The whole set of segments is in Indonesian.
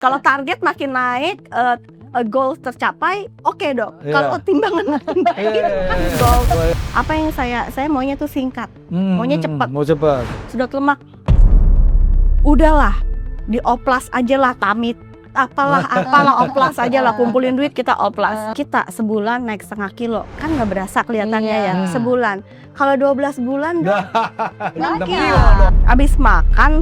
Kalau target makin naik, goal tercapai, oke dok. Iya. Kalau timbangan makin naik, kan goal. Apa yang saya maunya tuh singkat, maunya cepat. Mau cepat. Sedot lemak, udahlah, dioplas aja lah tamit. Apalah oplas aja lah, kumpulin duit kita oplas. Kita sebulan naik 0,5 kilo, kan nggak berasa kelihatannya ya, sebulan. Kalau 12 bulan, abis makan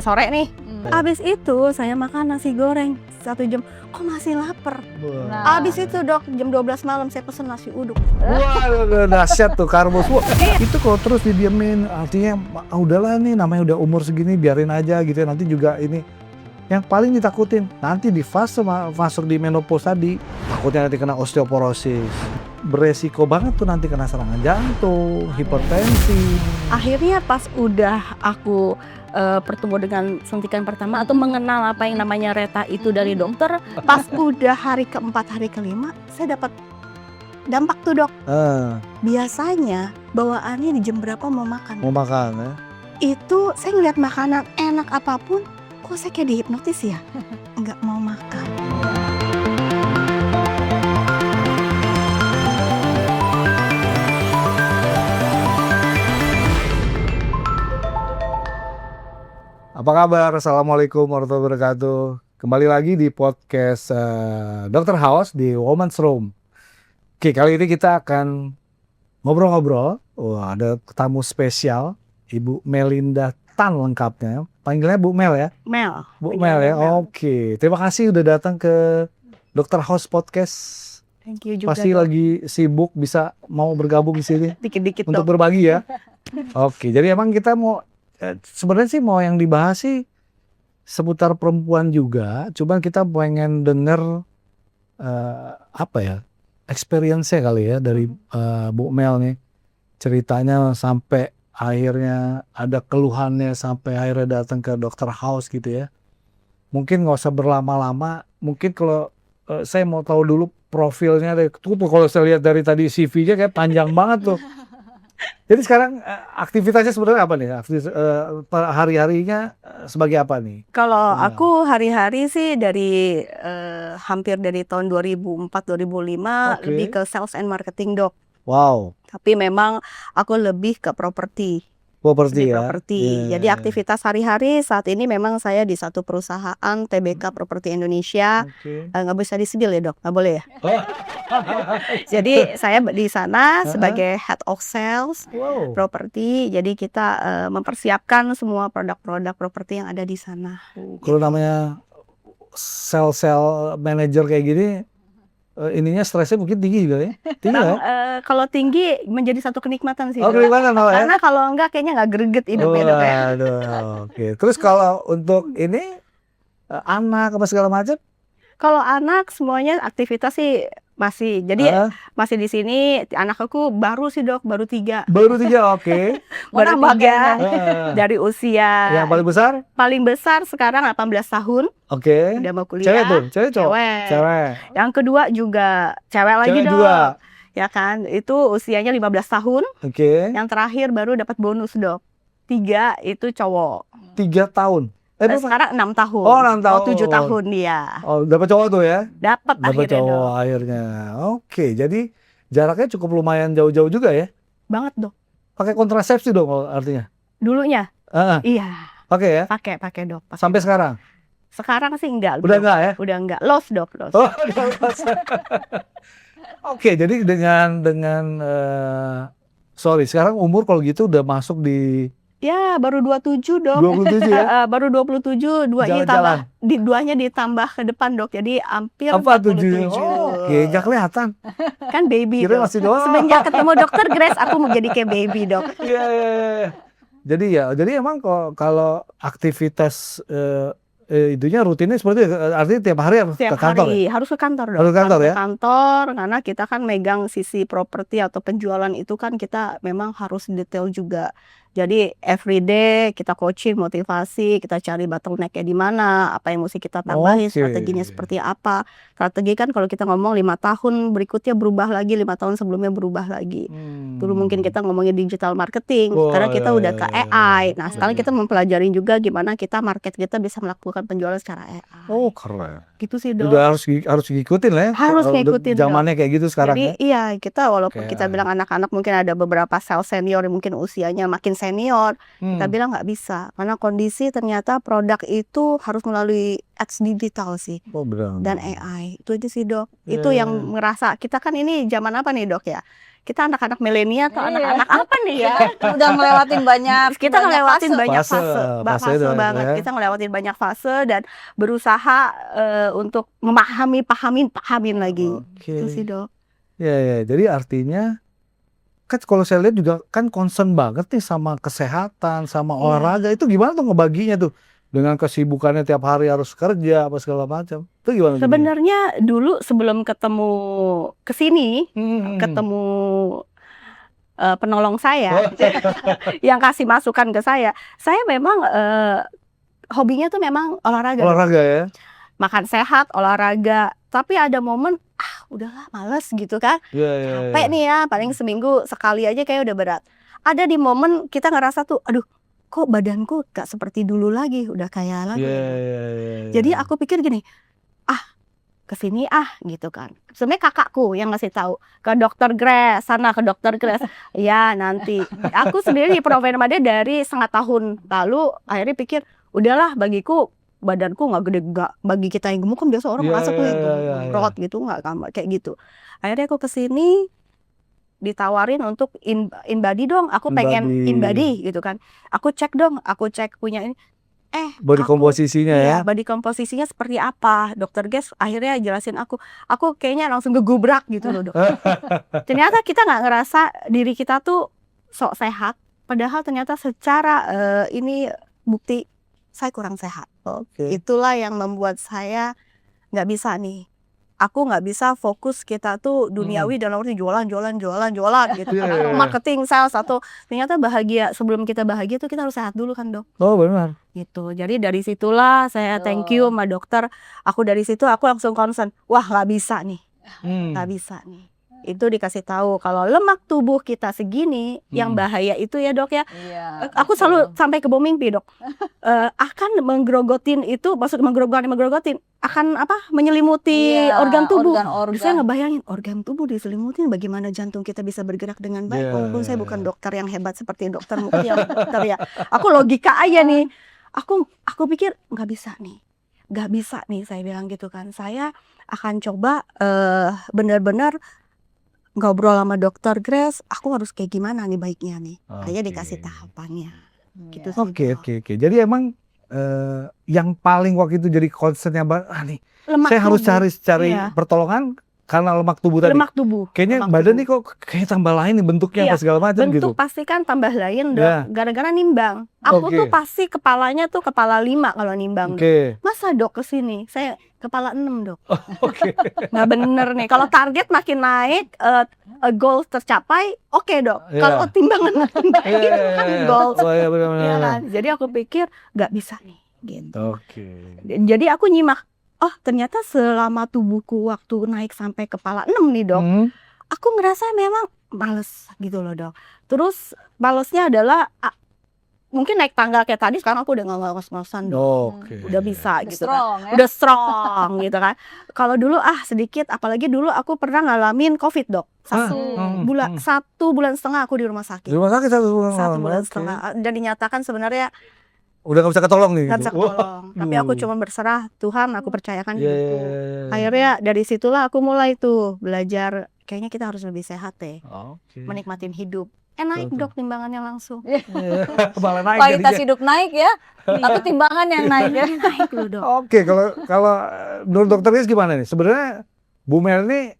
sore nih, abis itu saya makan nasi goreng 1 jam, kok masih lapar. Abis itu dok, jam 12 malam saya pesen nasi uduk. Wah, dahsyat tuh karbos. Wah, itu kalau terus didiemin, artinya udahlah nih, namanya udah umur segini, biarin aja gitu ya. Nanti juga ini. Yang paling ditakutin, nanti di fase masuk di menopause tadi, takutnya nanti kena osteoporosis. Beresiko banget tuh nanti kena serangan jantung, hipertensi. Akhirnya pas udah aku bertemu dengan suntikan pertama atau mengenal apa yang namanya Reta itu dari dokter, pas udah hari keempat, hari kelima, saya dapat dampak tuh dok. Biasanya bawaannya di jam berapa mau makan? Mau makan ya? Itu saya ngeliat makanan enak apapun, kok saya kayak dihipnotis ya? Nggak mau makan. Apa kabar? Assalamualaikum warahmatullahi wabarakatuh. Kembali lagi di podcast Dr. House di Women's Room. Oke, kali ini kita akan ngobrol-ngobrol. Wah, ada tamu spesial, Ibu Melinda Tan lengkapnya. Panggilnya Bu Mel ya? Mel. Bu Mel ya? Mel. Oke, terima kasih udah datang ke Dr. House Podcast. Thank you juga Pasti dok. lagi sibuk, bisa mau bergabung di sini Dikit-dikit untuk dok. berbagi ya. Oke, jadi emang kita mau sebenarnya sih mau yang dibahas sih seputar perempuan juga, cuman kita pengen denger apa ya, experience-nya kali ya dari Bu Mel nih, ceritanya sampai akhirnya ada keluhannya sampai akhirnya datang ke Dr. House gitu ya. Mungkin nggak usah berlama-lama, mungkin kalau saya mau tahu dulu profilnya deh. Tuh kalau saya lihat dari tadi CV-nya kayak panjang banget tuh. Jadi sekarang aktivitasnya sebenarnya apa nih? Hari-harinya sebagai apa nih? Kalau Mel. aku hari-hari sih dari hampir dari tahun 2004-2005 Oke. lebih ke sales and marketing dok. Wow, Tapi memang aku lebih ke properti. properti Di ya. properti. Iya. Jadi aktivitas hari-hari saat ini memang saya di satu perusahaan TBK Properti Indonesia. Oke. Nggak bisa disebil ya dok, nggak boleh ya. Oh. Jadi saya di sana sebagai head of sales Wow. properti. Jadi kita mempersiapkan semua produk-produk properti yang ada di sana. Kalau namanya sales manager kayak gini, ininya stresnya mungkin tinggi juga ya. Tinggi Bang, ya? kalau tinggi menjadi satu kenikmatan sih Oh, dok. gimana ya? Karena kalau enggak kayaknya nggak greget hidupnya dok ya. Waduh, oke. Terus kalau untuk ini anak apa segala macam? Kalau anak semuanya aktivitas sih masih. Jadi masih di sini. Anak aku baru sih dok, baru 3. Baru 3, oke. Baru 3 Eh, dari usia yang paling besar? paling besar sekarang 18 tahun. Oke. Udah mau kuliah. Cewek tuh, cewek cowok? Cewek. Cewek. Yang kedua juga cewek lagi Cewek dok. 2. Ya kan, itu usianya 15 tahun. Oke. Yang terakhir baru dapat bonus dok. 3 itu cowok. 3 tahun. Dan sekarang 6 tahun. Oh, 6 tahun. 7 tahun dia. Oh, dapat cowok tuh ya? Dapat Dapat akhirnya cowok dok. akhirnya. Oke, jadi jaraknya cukup lumayan jauh-jauh juga ya? Banget dok. Pakai kontrasepsi dong artinya? Dulunya, iya, Pakai ya? pakai dok. Pakai. Sampai sekarang? Sekarang sih enggak. Udah dok. enggak ya? Udah enggak. Lost dok, lost. Oh, udah pas. Oke, jadi dengan sorry, sekarang umur kalau gitu udah masuk di Ya, baru 27 dok. 27 ya? Baru 27, duanya Jalan-jalan. ditambah, duanya ditambah ke depan dok. Jadi hampir Apa 47. 7? Oh, oke, nggak kelihatan. Kan baby Kira dok. masih doang. Semenjak ketemu dokter Grace, aku mau jadi kayak baby dok. Iya, iya, iya. Jadi emang kalau aktivitas itunya rutinnya seperti itu, artinya tiap hari harus Setiap ke kantor hari ya? harus ke kantor dok. Harus ke kantor ya? Kantor, karena kita kan megang sisi properti atau penjualan itu kan kita memang harus detail juga. Jadi everyday kita coaching, motivasi, kita cari bottleneck-nya di mana, apa yang mesti kita tambahin, Oke. strateginya seperti apa. Strategi kan kalau kita ngomong 5 tahun berikutnya berubah lagi, 5 tahun sebelumnya berubah lagi. Dulu mungkin kita ngomongin digital marketing, Oh, sekarang kita ya, udah ya, ke ya, AI. ya. Nah, sekarang kita mempelajari juga gimana kita market kita bisa melakukan penjualan secara AI. Oh, keren. Gitu sih, Dok. Udah harus ngikutin lah ya. Harus ngikutin, Dok. Zamannya kayak gitu sekarang Jadi ya. iya, kita walaupun Kayak kita bilang anak-anak mungkin ada beberapa sales senior yang mungkin usianya makin senior, kita Hmm. bilang nggak bisa. Karena kondisi ternyata produk itu harus melalui ads digital sih Oh, benar. dan AI. Itu aja sih, Dok. Iya, Itu yang iya. ngerasa kita kan ini zaman apa nih, Dok ya? Kita anak-anak milenial atau Iya. anak-anak apa nih ya? Udah ngelewatin banyak Kita ngelewatin fase. banyak Fase, fase, fase fase dong, banget. ya. Kita ngelewatin banyak fase dan berusaha untuk pahamin lagi. Oke. Itu sih, Dok. Ya, ya. Jadi artinya kan kalau saya lihat juga kan concern banget nih sama kesehatan, sama Iya. olahraga. Itu gimana tuh ngebaginya tuh? Dengan kesibukannya tiap hari harus kerja apa segala macam. Itu gimana tuh? Sebenarnya dulu sebelum ketemu kesini, ketemu penolong saya yang kasih masukan ke saya memang hobinya tuh memang olahraga, Dok. Olahraga ya. Makan sehat, olahraga. Tapi ada momen udahlah males gitu kan. Iya, iya, Capek iya. nih ya, paling seminggu sekali aja kayak udah berat. Ada di momen kita ngerasa tuh, aduh kok badanku gak seperti dulu lagi, udah kayak lagi. Iya, iya, iya, iya. Jadi aku pikir gini, kesini gitu kan. Sebenarnya kakakku yang ngasih tahu ke dokter Grace, sana ke dokter Grace. Ya nanti. Aku sendiri di provider dia dari setengah tahun lalu, akhirnya pikir udahlah bagiku badanku nggak gede, nggak bagi kita yang gemuk kan biasa orang Iya, merasa tuh iya, iya, iya. gemrot gitu, nggak kayak gitu. Akhirnya aku kesini ditawarin untuk in body dong, aku pengen in body gitu kan. Aku cek punya ini. Body Aku komposisinya ya. iya, body komposisinya seperti apa. Dokter Ges akhirnya jelasin aku kayaknya langsung gegubrak gitu loh, Dok. Ternyata kita nggak ngerasa diri kita tuh sok sehat, padahal ternyata secara ini bukti saya kurang sehat. Oke. Itulah yang membuat saya nggak bisa nih. Aku nggak bisa fokus kita tuh duniawi dalam arti jualan gitu. Iya, Atau iya. marketing sales atau ternyata bahagia. Sebelum kita bahagia tuh kita harus sehat dulu kan, Dok. Oh, benar. Gitu. Jadi dari situlah saya thank you sama dokter. Aku dari situ aku langsung concern. Wah, nggak bisa nih. Nggak bisa nih. Itu dikasih tahu kalau lemak tubuh kita segini yang bahaya itu ya, Dok ya. Iya. Aku selalu sampai ke bawah mimpi, Dok. Akan menggerogotin itu, maksud menggerogotin akan menyelimuti Iya, organ tubuh. organ-organ. Saya ngebayangin organ tubuh diselimutin, bagaimana jantung kita bisa bergerak dengan baik. Iya, Walaupun saya iya, bukan iya. dokter yang hebat seperti dokter Mukti yang dokter ya. Aku logika aja nih. Aku pikir nggak bisa nih saya bilang gitu kan. Saya akan coba benar-benar ngobrol sama dokter Grace, aku harus kayak gimana nih baiknya nih. Akhirnya Oke. dikasih tahapannya. Gitu Iya. sih, Oke, Dok. oke, oke. Jadi emang yang paling waktu itu jadi concern-nya nih, Lemak saya harus tubuh. cari Iya. pertolongan karena lemak tubuh tadi. Lemak tubuh. Kayaknya lemak badan tubuh. nih kok kayak tambah lain nih bentuknya Iya, apa segala macam bentuk gitu. pasti kan tambah lain, Dok. Ya. Gara-gara nimbang. Aku Oke. tuh pasti kepalanya tuh kepala 5 kalau nimbang. Dok. Oke. Masa, Dok, kesini saya kepala 6, Dok. Oke. Nggak bener nih. Kalau target makin naik, goal tercapai, oke, Dok. Iya. Kalau timbangan makin naik, Iya, itu kan iya, iya. goal. Oh, iya, benar, Iya benar. kan? Jadi aku pikir nggak bisa nih. Gitu. Oke. Jadi aku nyimak. Oh, ternyata selama tubuhku waktu naik sampai kepala 6 nih, Dok. Aku ngerasa memang males gitu loh, Dok. Terus malesnya adalah mungkin naik tangga kayak tadi, sekarang aku udah nggak ngos-ngosan, Dok. Oke. Udah bisa Udah gitu kan. strong ya. Udah strong gitu kan. Kalau dulu sedikit, apalagi dulu aku pernah ngalamin COVID, Dok. Satu bulan setengah aku di rumah sakit. Di rumah sakit 1 bulan. Satu bulan Oke. setengah. Dan dinyatakan sebenarnya Udah nggak bisa ketolong nih. nggak bisa gitu. ketolong. Tapi aku cuma berserah, Tuhan aku percayakan Iya, hidupku. iya, iya. Akhirnya dari situlah aku mulai tuh belajar, kayaknya kita harus lebih sehat deh, Oke. menikmatin hidup. Naik, Betul. Dok, timbangannya langsung. Iya. Malah naik Kualitas jadinya. hidup naik ya, tapi timbangan yang naik ya. Naik loh, Dok. Oke, kalau menurut dokter Riz gimana nih? Sebenarnya Bu Mel ini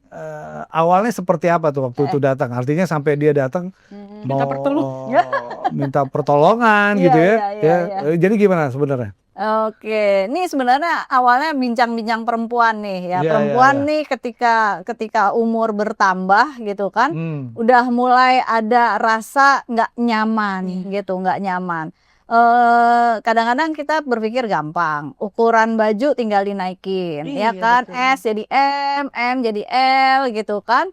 awalnya seperti apa tuh waktu itu datang? Artinya sampai dia datang mau Minta pertolongan. minta pertolongan Iya, gitu ya. iya, iya, Jadi gimana sebenarnya? Oke, ini sebenarnya awalnya bincang-bincang perempuan nih ya. Iya, Perempuan iya. nih ketika umur bertambah gitu kan, Hmm. udah mulai ada rasa nggak nyaman gitu, nggak nyaman. Kadang-kadang kita berpikir gampang, ukuran baju tinggal dinaikin, ya Iya, kan? betul. S jadi M jadi L gitu kan.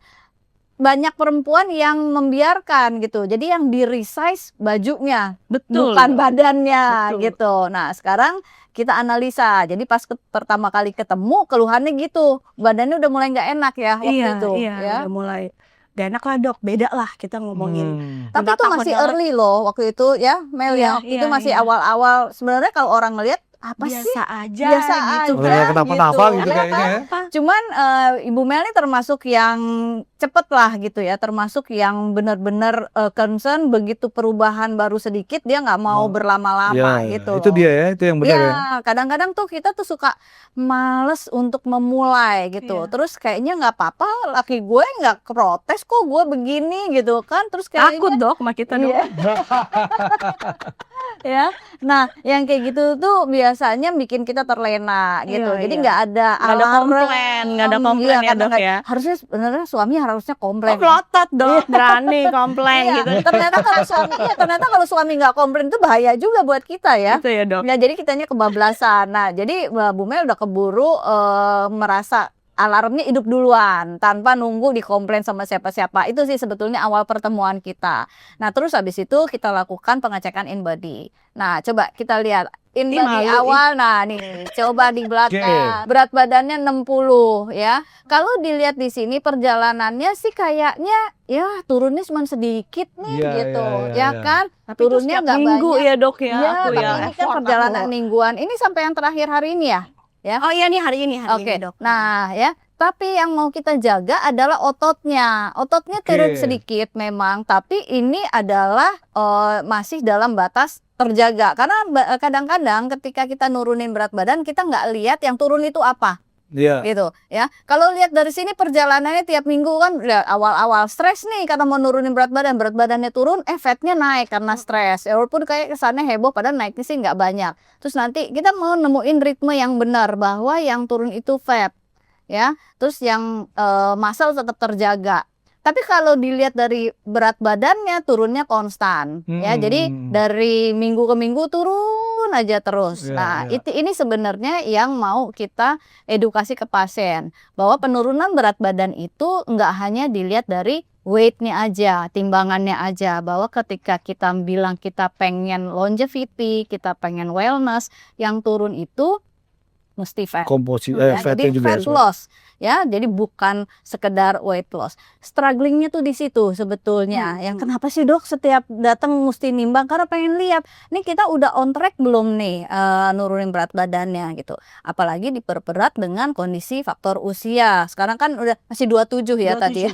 Banyak perempuan yang membiarkan gitu. Jadi yang di-resize bajunya, Betul. bukan badannya Betul. gitu. Nah, sekarang kita analisa. Jadi pas pertama kali ketemu keluhannya gitu. Badannya udah mulai nggak enak ya waktu Iya, itu iya, ya. udah mulai gak enak lah dok, beda lah kita ngomongin. Hmm. Tapi 5 itu tahun masih yang early loh waktu itu ya, Mel ya. Iya, Waktu itu iya, masih iya. awal-awal. Sebenarnya kalau orang ngelihat apa sih? biasa aja Biasa gitu. aja. Udah nggak kenapa-napa gitu. gitu Iya kayaknya ya. Apa? Cuman Ibu Mel ini termasuk yang cepet lah gitu ya, termasuk yang benar-benar concern begitu perubahan baru sedikit dia nggak mau berlama-lama Ya, gitu itu loh. dia ya, itu yang benar ya. Ya, kadang-kadang tuh kita tuh suka males untuk memulai gitu. Iya. Terus kayaknya nggak apa-apa, laki gue nggak protes kok gue begini gitu kan. Terus Takut kayaknya dok sama kita dok. Iya. Ya. Nah, yang kayak gitu tuh biasanya bikin kita terlena gitu. Iya, Jadi iya. nggak ada Nggak ada alarm. komplain, nggak ada komplain Iya, ya karena dok ya. harusnya sebenarnya suami harusnya komplain. Oh melotot dok, berani komplain Iya, gitu. ternyata kalau suami nggak komplain itu bahaya juga buat kita ya. Itu ya dok. Ya jadi kitanya kebablasan. Nah, jadi Bu Mel udah keburu merasa alarmnya hidup duluan tanpa nunggu dikomplain sama siapa-siapa. Itu sih sebetulnya awal pertemuan kita. Nah, terus habis itu kita lakukan pengecekan in body. Nah, coba kita lihat in Ih, body malu, awal. Nah, nih coba di belakang. Oke. Berat badannya 60 ya. Kalau dilihat di sini perjalanannya sih kayaknya ya turunnya cuma sedikit nih Iya, gitu. iya, Ya iya. kan? Tapi Turunnya itu setiap nggak minggu banyak. ya dok ya. Iya, Aku tapi ya ini kan effort perjalanan aku. mingguan. Ini sampai yang terakhir hari ini ya? Oh iya nih hari ini Oke. dok. Nah, ya. Tapi yang mau kita jaga adalah ototnya. Ototnya turun Oke. sedikit memang, tapi ini adalah masih dalam batas terjaga. Karena kadang-kadang ketika kita nurunin berat badan, kita nggak lihat yang turun itu apa. Iya. Gitu ya. Kalau lihat dari sini perjalanannya tiap minggu kan lihat awal-awal stres nih karena mau nurunin berat badannya turun, fatnya naik karena stres. Ya, walaupun kayak kesannya heboh padahal naiknya sih nggak banyak. Terus nanti kita mau nemuin ritme yang benar bahwa yang turun itu fat ya. Terus yang muscle tetap terjaga. Tapi kalau dilihat dari berat badannya turunnya konstan ya. Jadi dari minggu ke minggu turun aja terus. Iya, Nah, iya. ini sebenarnya yang mau kita edukasi ke pasien bahwa penurunan berat badan itu nggak hanya dilihat dari weight-nya aja, timbangannya aja, bahwa ketika kita bilang kita pengen longevity, kita pengen wellness, yang turun itu mesti fat. Komposisi Ya, fatnya jadi juga. fat loss ya, jadi bukan sekedar weight loss. Strugglingnya tuh di situ sebetulnya. Yang kenapa sih dok setiap datang mesti nimbang karena pengen lihat nih kita udah on track belum nih nurunin berat badannya gitu. Apalagi diperberat dengan kondisi faktor usia. Sekarang kan udah masih 27 ya tadi ya.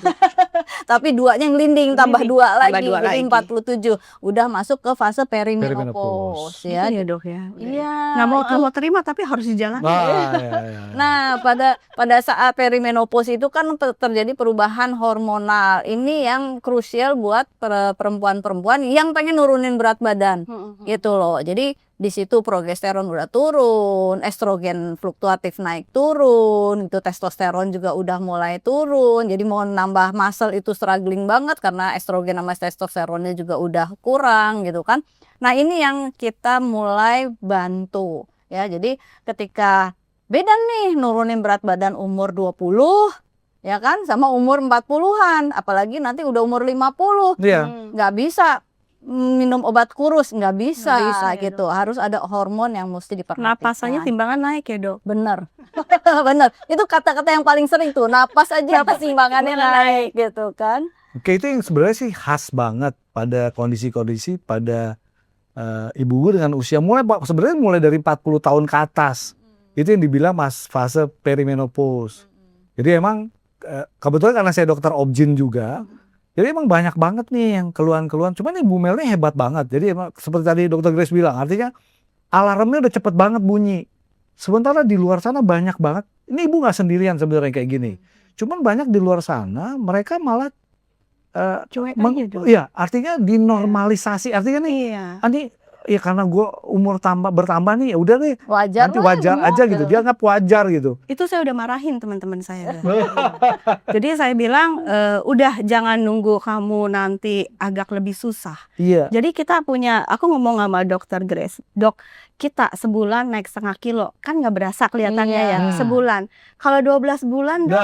Tapi duanya ngelinding tambah Ngelinding, 2 lagi tambah 2 jadi lagi. 47. Udah masuk ke fase Perimenopause. perimenopause ya. Iya dok ya. Iya. Nggak mau terima tapi harus dijalani. Iya. Nah, pada saat perimenopause itu kan terjadi perubahan hormonal. Ini yang krusial buat perempuan-perempuan yang pengen nurunin berat badan. Gitu loh. Jadi di situ progesteron udah turun, estrogen fluktuatif naik turun, itu testosteron juga udah mulai turun. Jadi mau nambah muscle itu struggling banget karena estrogen sama testosteronnya juga udah kurang gitu kan. Nah, ini yang kita mulai bantu ya. Jadi ketika beda nih nurunin berat badan umur 20 ya kan sama umur 40-an, apalagi nanti udah umur 50. Iya. Nggak bisa minum obat kurus, nggak bisa, Nggak bisa, ya, gitu. Harus ada hormon yang mesti diperhatikan. Napasannya timbangan naik ya dok. Bener. Bener. Itu kata-kata yang paling sering tuh. Napas aja timbangannya naik gitu kan. Oke, itu yang sebenarnya sih khas banget pada kondisi-kondisi pada ibu-ibu dengan usia sebenarnya mulai dari 40 tahun ke atas. Itu yang dibilang fase perimenopause. Jadi emang kebetulan karena saya dokter obgyn juga, jadi emang banyak banget nih yang keluhan-keluhan. Cuman Ibu Mel ini hebat banget. Jadi emang seperti tadi dokter Grace bilang, artinya alarmnya udah cepet banget bunyi. Sementara di luar sana banyak banget. Ini ibu nggak sendirian sebenarnya kayak gini. Cuman banyak di luar sana mereka malah Cuek aja dok. iya, artinya dinormalisasi. Artinya nih, Iya. Ani ya karena gue umur bertambah nih, ya udah deh Wajar nanti lah, wajar gemuk aja gitu. Dia anggap wajar gitu. Itu saya udah marahin teman-teman saya. Jadi saya bilang, udah jangan nunggu kamu nanti agak lebih susah. Iya. Jadi aku ngomong sama dokter Grace, "Dok, kita sebulan naik 0,5 kilo, kan nggak berasa kelihatannya Iya. ya, sebulan. Kalau 12 bulan Dok,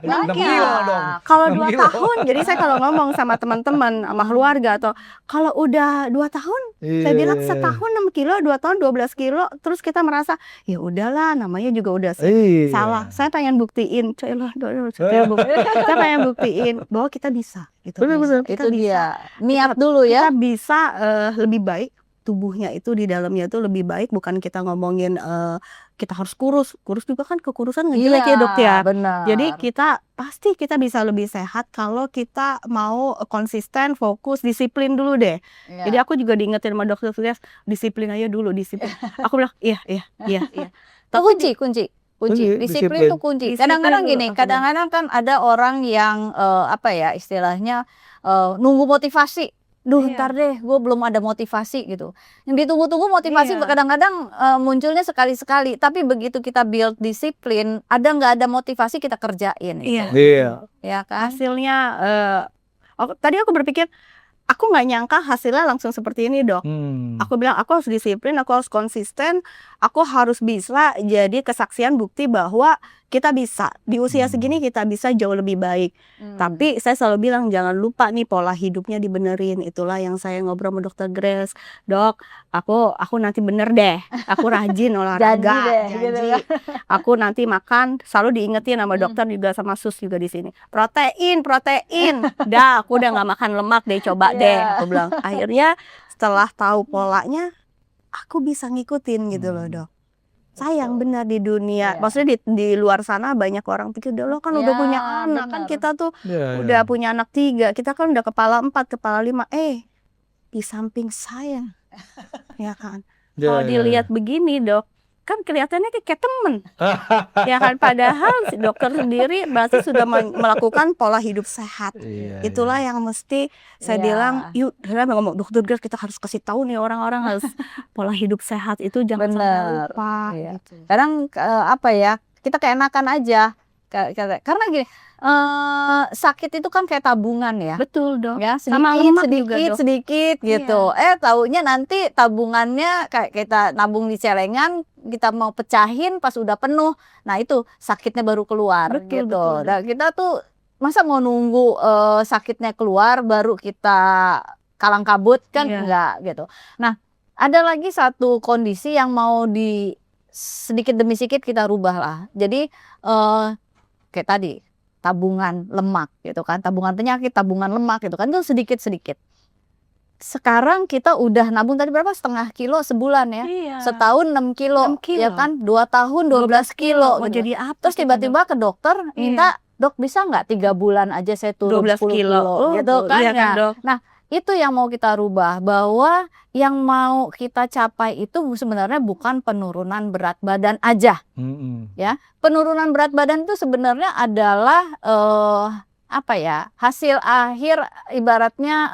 6 Banyak. kilo dong. kalau 6 2 kilo. tahun." Jadi saya kalau ngomong sama teman-teman, sama keluarga atau kalau udah 2 tahun, saya bilang Iya. setahun 6 kilo, 2 tahun 12 kilo, terus kita merasa, ya udahlah namanya juga udah Iya. salah. Saya pengen buktiin, saya pengen buktiin bahwa kita bisa gitu. Bener-bener. Kita Itu bisa. dia. Niat dulu ya. Kita bisa lebih baik, tubuhnya itu di dalamnya itu lebih baik, bukan kita ngomongin kita harus kurus juga kan kekurusan ngejelek ya Dok ya. Benar. Jadi pasti kita bisa lebih sehat kalau kita mau konsisten, fokus, disiplin dulu deh. Iya. Jadi aku juga diingetin sama dokter Sugeng, disiplin aja dulu, disiplin. Aku bilang iya. Itu Tapi kunci. Kunci, Disiplin disiplin. itu kunci. Disiplin Kadang-kadang dulu, gini, aku bilang. kadang-kadang kan ada orang yang apa ya istilahnya nunggu motivasi. Duh, Iya. ntar deh, gue belum ada motivasi gitu. Yang ditunggu-tunggu motivasi Iya. kadang-kadang munculnya sekali-sekali. Tapi begitu kita build disiplin, nggak ada motivasi kita kerjain. Iya. Gitu. Iya. Ya kan? Hasilnya tadi aku berpikir aku nggak nyangka hasilnya langsung seperti ini Dok. Aku bilang aku harus disiplin, aku harus konsisten, aku harus bisa jadi kesaksian bukti bahwa kita bisa di usia segini kita bisa jauh lebih baik. Tapi saya selalu bilang jangan lupa nih pola hidupnya dibenerin. Itulah yang saya ngobrol sama dokter Grace, Dok, aku nanti bener deh, aku rajin olahraga, Janji deh, gitu ya. Aku nanti makan selalu diingetin sama dokter juga sama sus juga di sini. Protein. Dah, aku udah nggak makan lemak deh, coba deh. Iya. Aku bilang. Akhirnya setelah tahu polanya, aku bisa ngikutin gitu loh Dok. Sayang benar di dunia, Iya. maksudnya di luar sana banyak orang pikir lo kan udah Ya, punya anak, kan benar. kita tuh Iya, udah iya. punya anak 3, kita kan udah kepala 4, kepala 5. Di samping saya, ya kan. Iya, Kalau iya, dilihat begini Dok, kan kelihatannya kayak temen. Ya kan, padahal si dokter sendiri berarti sudah melakukan pola hidup sehat. iya. Itulah yang mesti saya Iya. bilang, yuk saya ngomong dokter Grace kita harus kasih tahu nih orang-orang harus pola hidup sehat itu jangan sampai Bener. lupa. Iya. Gitu. Kadang apa ya, kita keenakan aja. Karena gini, sakit itu kan kayak tabungan ya. Betul Dok. Ya, Sama lemak juga, Dok. sedikit gitu. Taunya nanti tabungannya kayak kita nabung di celengan, kita mau pecahin pas udah penuh. Nah, itu sakitnya baru keluar. Betul, gitu. betul. Nah, kita tuh masa mau nunggu sakitnya keluar baru kita kalang kabut kan Iya. enggak gitu. Nah, ada lagi satu kondisi yang mau sedikit demi sedikit kita rubah lah. Jadi kayak tadi tabungan lemak gitu kan, tabungan penyakit, tabungan lemak gitu kan, itu sedikit-sedikit. Sekarang kita udah nabung tadi berapa, 0,5 kilo sebulan ya, Iya. setahun 6 kilo, 6 kilo. ya kan, 2 tahun 12 kilo Mau gitu. jadi apa? Terus kita, tiba-tiba ke dokter Iya. minta, dok bisa nggak 3 bulan aja saya turun 12 10 kilo. kilo gitu kan Iya kan ya. Dok? Itu yang mau kita rubah, bahwa yang mau kita capai itu sebenarnya bukan penurunan berat badan aja. Penurunan berat badan itu sebenarnya adalah apa ya, hasil akhir ibaratnya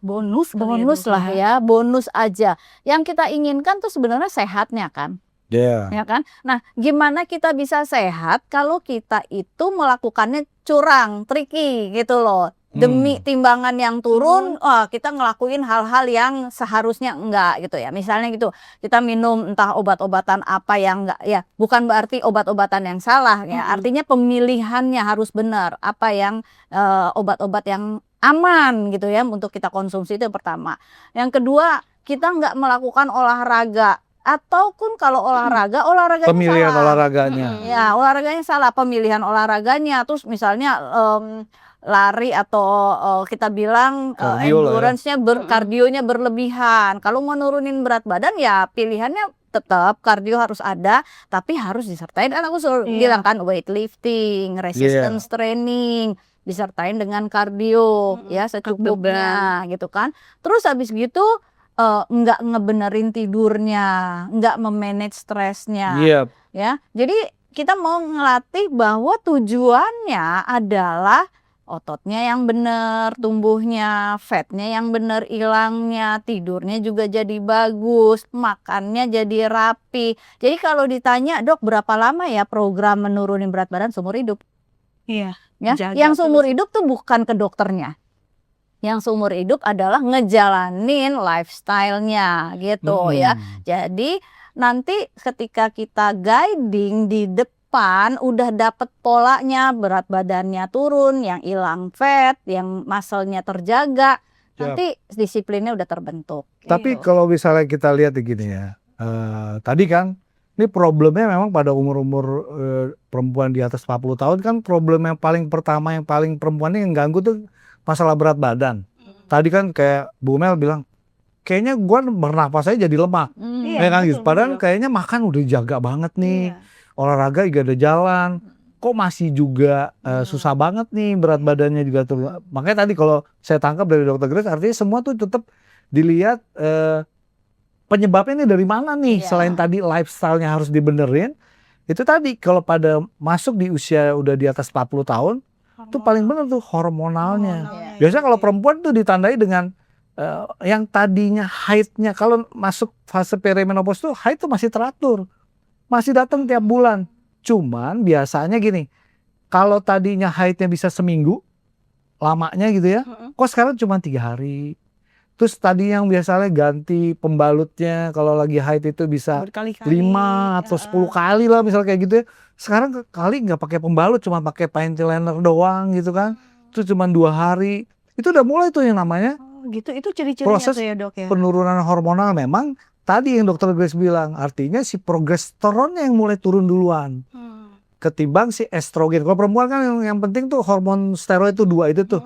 bonus kali bonus Dok, lah ya, bonus aja. Yang kita inginkan tuh sebenarnya sehatnya kan. Iya. Ya kan? Nah, gimana kita bisa sehat kalau kita itu melakukannya curang, tricky gitu loh. Demi timbangan yang turun, kita ngelakuin hal-hal yang seharusnya enggak gitu ya. Misalnya gitu, kita minum entah obat-obatan apa yang enggak, ya bukan berarti obat-obatan yang salah ya. Artinya pemilihannya harus benar. Apa yang obat-obat yang aman gitu ya untuk kita konsumsi, itu yang pertama. Yang kedua, kita enggak melakukan olahraga. Ataupun kalau olahraganya Pemilihan salah. olahraganya. Ya, olahraganya salah, pemilihan olahraganya. Terus misalnya lari atau kita bilang Kardio lah ya. endurance-nya kardionya berlebihan. Kalau mau nurunin berat badan ya pilihannya tetap kardio harus ada, tapi harus disertai, kan aku selalu bilang kan, weightlifting, resistance training, disertain dengan kardio ya secukupnya gitu kan. Terus habis gitu nggak ngebenerin tidurnya, nggak memanage stresnya. Yep. Ya, jadi kita mau ngelatih bahwa tujuannya adalah ototnya yang benar tumbuhnya, fatnya yang benar hilangnya, tidurnya juga jadi bagus, makannya jadi rapi. Jadi kalau ditanya, "Dok, berapa lama ya program menurunin berat badan?" Seumur hidup. Iya. Ya, Jaga yang seumur terus. hidup tuh bukan ke dokternya. Yang seumur hidup adalah ngejalanin lifestyle-nya gitu ya. Jadi nanti ketika kita guiding di depan udah dapet polanya, berat badannya turun, yang hilang fat, yang muscle-nya terjaga, Siap. nanti disiplinnya udah terbentuk. Tapi gitu. kalau misalnya kita lihat begini ya, tadi kan ini problemnya memang pada umur-umur perempuan di atas 40 tahun kan problem yang paling pertama yang paling perempuan ini yang ganggu tuh masalah berat badan. Tadi kan kayak Bu Mel bilang, kayaknya gue bernafas aja jadi lemah. Iya, Ya kan betul, gitu. Padahal betul. kayaknya makan udah jaga banget nih. Iya. Olahraga juga ada jalan. Kok masih juga susah banget nih berat badannya juga tuh. Makanya tadi kalau saya tangkap dari Dokter Grace artinya semua tuh tetap dilihat penyebabnya ini dari mana nih. Iya. Selain tadi lifestyle-nya harus dibenerin. Itu tadi kalau pada masuk di usia udah di atas 40 tahun itu paling bener tuh hormonalnya. Biasanya kalau perempuan tuh ditandai dengan yang tadinya haidnya, kalau masuk fase perimenopause tuh haid tuh masih teratur, masih datang tiap bulan. Cuman biasanya gini, kalau tadinya haidnya bisa seminggu lamanya gitu ya, kok sekarang cuma 3 hari. Terus tadi yang biasanya ganti pembalutnya kalau lagi haid itu bisa Berkali-kali. 5 atau 10 kali lah misalnya kayak gitu ya. Sekarang kali nggak pakai pembalut, cuma pakai panty liner doang gitu kan. Itu cuma 2 hari. Itu udah mulai tuh yang namanya Oh, gitu. Itu ciri-cirinya proses tuh ya, Dok ya. penurunan hormonal. Memang tadi yang Dokter Grace bilang, artinya si progesteronnya yang mulai turun duluan ketimbang si estrogen. Kalau perempuan kan yang penting tuh hormon steroid itu 2 itu tuh,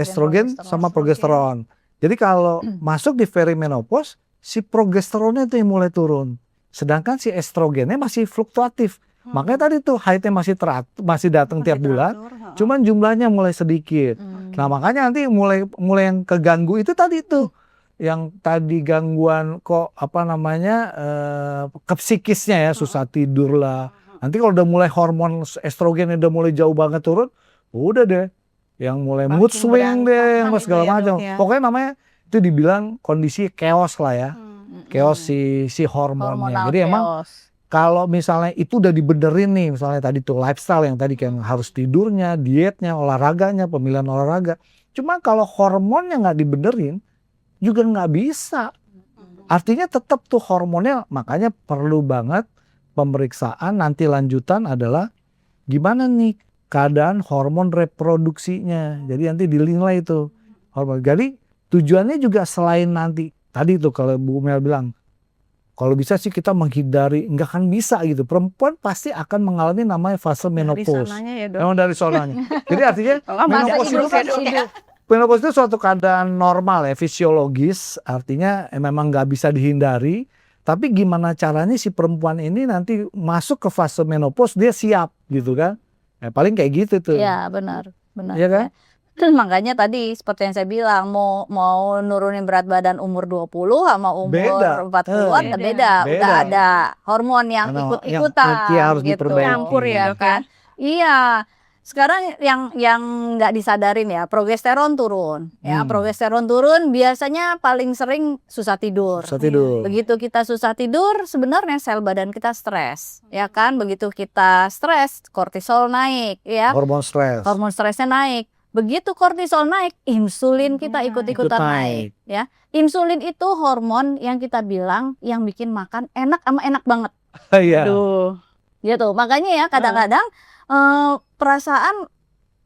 estrogen sama progesteron. Jadi kalau masuk di perimenopause, si progesteronnya itu yang mulai turun. Sedangkan si estrogennya masih fluktuatif. Makanya tadi tuh haidnya masih datang tiap bulan, cuman jumlahnya mulai sedikit. Nah makanya nanti mulai yang keganggu itu tadi tuh, yang tadi gangguan kok apa namanya ke psikisnya ya, susah tidur lah. Nanti kalau udah mulai hormon estrogennya udah mulai jauh banget turun, udah deh, yang mulai mood Makin swing deh, berantakan yang gitu segala ya, macam. Dok ya. Pokoknya namanya itu dibilang kondisi chaos lah ya, chaos si hormonnya. Jadi emang kalau misalnya itu udah dibenerin nih, misalnya tadi tuh lifestyle yang tadi kayak harus tidurnya, dietnya, olahraganya, pemilihan olahraga. Cuma kalau hormonnya nggak dibenerin, juga nggak bisa. Artinya tetap tuh hormonnya, makanya perlu banget pemeriksaan nanti lanjutan adalah gimana nih keadaan hormon reproduksinya. Jadi nanti dinilai itu hormon. Jadi tujuannya juga selain nanti, tadi tuh kalau Bu Mel bilang, kalau bisa sih kita menghindari, nggak akan bisa gitu. Perempuan pasti akan mengalami namanya fase Dari menopause. sananya ya, Dok. Memang dari sonanya. Jadi artinya menopause itu hidup kan, ya, Dok, ya. menopause itu suatu keadaan normal ya, fisiologis. Artinya memang nggak bisa dihindari. Tapi gimana caranya si perempuan ini nanti masuk ke fase menopause dia siap gitu kan. Ya, paling kayak gitu tuh. Iya benar. Iya kan? Terus makanya tadi seperti yang saya bilang mau nurunin berat badan umur 20 sama umur Beda. 40-an Beda. beda. Udah Beda. ada hormon yang Yang ikut-ikutan harus gitu. diperbaiki. Campur ya, Dok, kan. Iya. Sekarang yang nggak disadarin ya, progesteron turun. Ya, progesteron turun biasanya paling sering susah tidur. Susah tidur. Begitu kita susah tidur, sebenarnya sel badan kita stres, ya kan? Begitu kita stres, kortisol naik, ya. Hormon stres. Hormon stresnya naik. Begitu kortisol naik, insulin kita ikut-ikutan Ikut naik, ya. Insulin itu hormon yang kita bilang yang bikin makan enak sama enak banget. Iya. Aduh. Gitu. Makanya ya kadang-kadang perasaan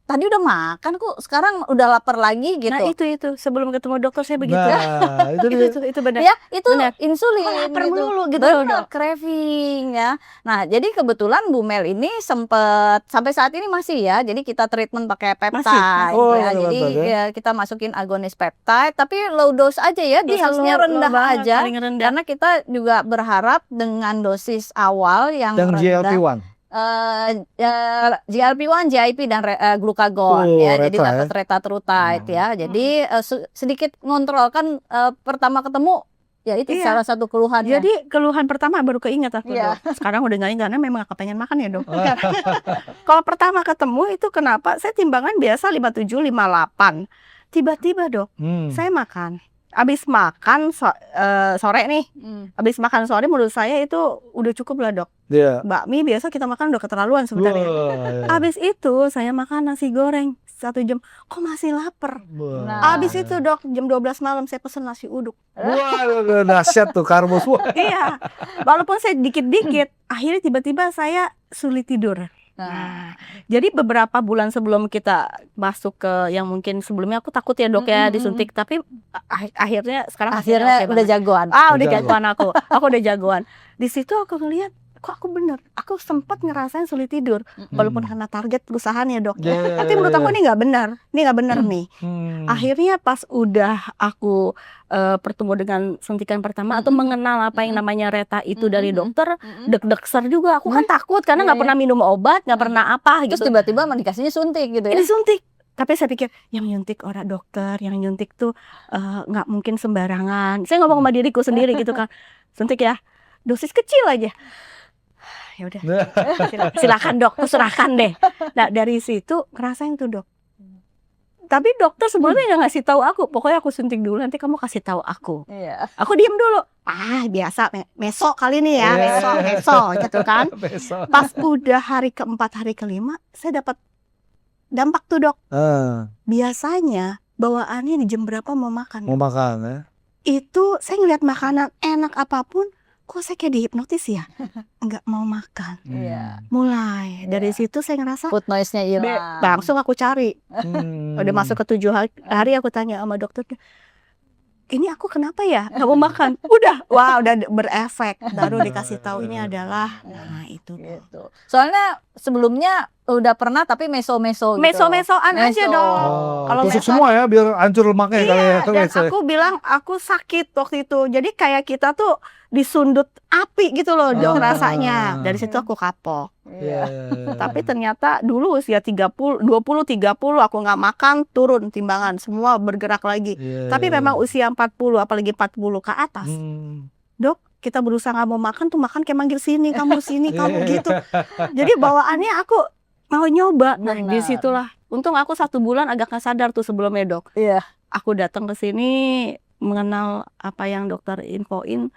tadi udah makan kok, sekarang udah lapar lagi gitu. Nah itu sebelum ketemu dokter saya begitu. Nah, itu dia. itu benar. Ya, itu Benar. insulin Kok lapar gitu. melulu gitu, Benar, Dok. craving ya. Nah, jadi kebetulan Bu Mel ini sempet sampai saat ini masih ya. Jadi kita treatment pakai peptide Oh, ya. pakai Jadi peptide ya. ya, kita masukin agonis peptide tapi low dose aja ya, dosisnya rendah banget, aja. paling rendah. Karena kita juga berharap dengan dosis awal yang Yang rendah. GLP-1. GLP-1, GIP dan glukagon ya, jadi reta dapat retatrutide ya. Jadi sedikit ngontrol kan pertama ketemu Ya itu Iya. salah satu keluhannya. Jadi keluhan pertama baru keinget aku Iya. Dok. Sekarang udah nggak ingat karena memang gak kepengen makan ya Dok. Kalau pertama ketemu itu kenapa saya timbangan biasa 57, 58. Tiba-tiba Dok, saya makan. Abis makan sore nih. Abis makan sore menurut saya itu udah cukup lah Dok. Iya. Bakmi biasa kita makan udah keterlaluan sebenarnya. Wah, Abis itu saya makan nasi goreng 1 jam. Kok masih lapar? wah. Nah. Abis itu Dok, jam 12 malam saya pesen nasi uduk. Wah, dahsyat tuh karbo semua. Iya, walaupun saya dikit-dikit, akhirnya tiba-tiba saya sulit tidur. Nah, Nah, jadi beberapa bulan sebelum kita masuk ke yang mungkin sebelumnya aku takut ya Dok ya disuntik, tapi akhirnya sekarang akhirnya oke udah banget. jagoan. Udah Udah jagoan aku udah jagoan. Di situ aku ngelihat kok aku bener, aku sempat ngerasain sulit tidur, walaupun karena target perusahaan ya Dok. Iya, Tapi menurut aku ini nggak benar nih. Hmm. Akhirnya pas udah aku bertemu dengan suntikan pertama atau mengenal apa yang namanya reta itu dari dokter, deg-degser juga. Aku kan takut karena nggak Iya. pernah minum obat, nggak pernah apa Terus gitu. tiba-tiba dikasihnya suntik gitu ya. Ini suntik. Tapi saya pikir yang nyuntik orang dokter, yang nyuntik tuh nggak mungkin sembarangan. Saya ngomong sama diriku sendiri gitu kan. Suntik ya, dosis kecil aja. Ya udah, silakan dok, serahkan deh. Nah dari situ ngerasain tuh Dok. Tapi dokter sebenarnya nggak ngasih tahu aku. Pokoknya aku suntik dulu, nanti kamu kasih tahu aku. Iya. Aku diem dulu. Biasa meso kali ini ya, meso gitu kan. Besok. Pas udah hari keempat, hari kelima, saya dapat dampak tuh Dok. Biasanya bawaannya di jam berapa mau makan? Mau makan ya? Itu saya ngeliat makanan enak apapun, kok saya kayak dihipnotis ya, nggak mau makan. Iya. Mulai dari situ saya ngerasa Food noise-nya hilang. langsung aku cari. Udah masuk ke 7 hari aku tanya sama dokternya, ini aku kenapa ya nggak mau makan? Udah berefek. Baru dikasih tahu ini adalah, nah itu tuh. Gitu. Soalnya sebelumnya udah pernah tapi meso-meso gitu. Meso-mesoan aja Meso. dong. Kalau Tusuk meso- semua ya biar hancur lemaknya kali ya. Iya, Tuh, dan meso ya. aku bilang aku sakit waktu itu. Jadi kayak kita tuh disundut api gitu loh dong rasanya. Dari situ aku kapok. Iya. Tapi ternyata dulu usia 30, 20, 30 aku nggak makan, turun timbangan, semua bergerak lagi. Iya, Tapi iya. memang usia 40, apalagi 40 ke atas. Dok, kita berusaha nggak mau makan tuh makan kayak manggil sini, kamu sini, kamu gitu. Jadi bawaannya aku mau nyoba. Nah, Benar. disitulah. Untung aku 1 bulan agak nggak sadar tuh sebelumnya Dok. Iya. Aku datang ke sini mengenal apa yang dokter infoin.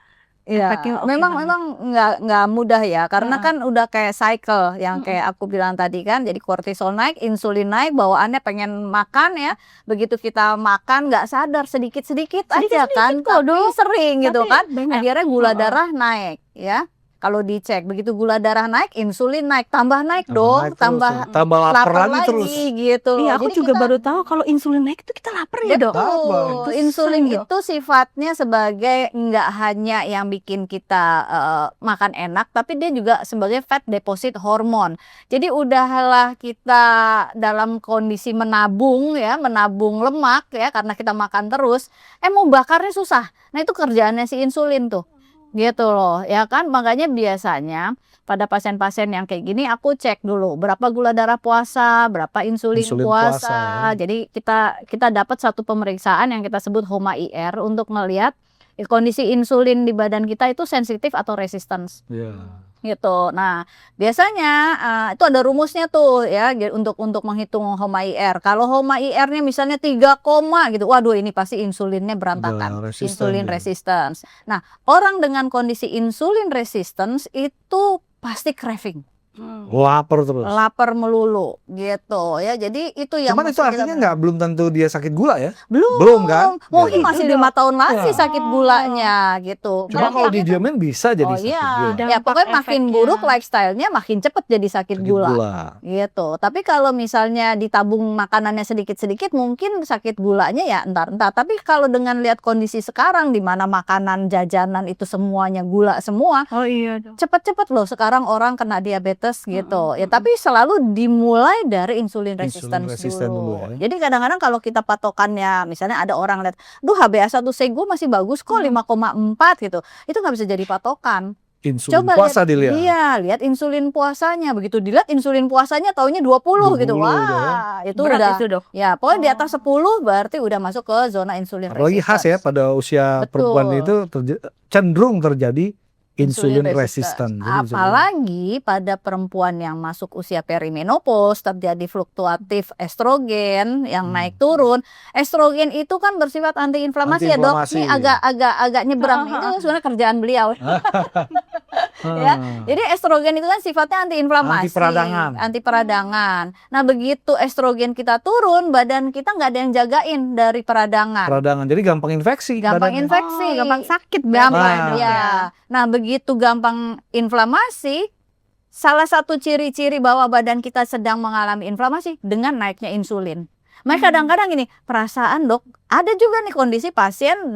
Iya, Efeknya oke memang banget. nggak mudah ya, karena Heeh. kan udah kayak cycle yang kayak aku bilang tadi kan, jadi kortisol naik, insulin naik, bawaannya pengen makan ya, begitu kita makan nggak sadar sedikit-sedikit aja Sedikit-sedikit kan, kok, tapi Dok. sering gitu Tapi kan, banyak. akhirnya gula Heeh. darah naik ya. Kalau dicek begitu gula darah naik, insulin naik, tambah naik dong, naik terus tambah ya. Tambah lapar lapar lagi terus. gitu loh. Iya, aku Jadi juga kita- baru tahu kalau insulin naik itu kita lapar ya Dok. Betul. Apa? Insulin Itu itu sifatnya sebagai nggak hanya yang bikin kita makan enak, tapi dia juga sebagai fat deposit hormon. Jadi udahlah kita dalam kondisi menabung lemak ya karena kita makan terus, mau bakarnya susah. Nah itu kerjaannya si insulin tuh. Gitu loh ya kan, makanya biasanya pada pasien-pasien yang kayak gini aku cek dulu berapa gula darah puasa, berapa insulin Insulin puasa. puasa, ya. Jadi kita dapat satu pemeriksaan yang kita sebut HOMA IR untuk melihat kondisi insulin di badan kita itu sensitif atau resistance Iya. gitu. Nah, biasanya itu ada rumusnya tuh ya untuk menghitung HOMA IR. Kalau HOMA IR-nya misalnya 3, gitu. Waduh, ini pasti insulinnya berantakan. Udah resisten Insulin dia. resistance. Nah, orang dengan kondisi insulin resistance itu pasti craving, Lapar terus. lapar melulu gitu ya. Jadi itu yang Cuman itu mesti kita artinya belum tentu dia sakit gula ya. belum belum kan? mungkin Gitu masih dong. 5 tahun lagi Wah. sakit gulanya gitu. Cuma Dan kalau yang- didiamin bisa jadi oh sakit iya, gula. Dampak ya pokoknya makin efeknya. buruk lifestyle-nya makin cepet jadi sakit gula. Gitu. Tapi kalau misalnya ditabung makanannya sedikit-sedikit mungkin sakit gulanya ya entar-entar. Tapi kalau dengan lihat kondisi sekarang di mana makanan jajanan itu semuanya gula semua, Oh iya Dok. cepet-cepet loh sekarang orang kena diabetes gitu. Ya tapi selalu dimulai dari insulin resistance resisten dulu ya. Jadi kadang-kadang kalau kita patokannya misalnya ada orang lihat, duh HbA1c gue masih bagus kok 5,4 gitu. Itu nggak bisa jadi patokan. insulin Coba puasa lihat, dilihat. iya, lihat insulin puasanya. Begitu dilihat insulin puasanya taunya 20 gitu. 20 udah ya. Wah, itu Berat udah itu, Dok. ya, pokoknya di atas Oh. 10 berarti udah masuk ke zona insulin Apalagi khas ya resistance. pada usia perempuan Betul. itu cenderung terjadi insulin resistant. Jadi insulin- Apalagi pada perempuan yang masuk usia perimenopause terjadi fluktuatif estrogen yang naik turun. Estrogen itu kan bersifat antiinflamasi ya, Dok. Antiinflamasi. Ini agak nyebrang. Itu sebenarnya kerjaan beliau. Ya. Jadi estrogen itu kan sifatnya antiinflamasi, Anti peradangan. anti peradangan. Nah, begitu estrogen kita turun, badan kita nggak ada yang jagain dari peradangan. Peradangan. Jadi gampang infeksi Gampang badannya. infeksi, gampang sakit gampang Nah. ya. Nah, begitu gampang inflamasi, salah satu ciri-ciri bahwa badan kita sedang mengalami inflamasi dengan naiknya insulin. Makanya kadang-kadang gini, perasaan Dok, ada juga nih kondisi pasien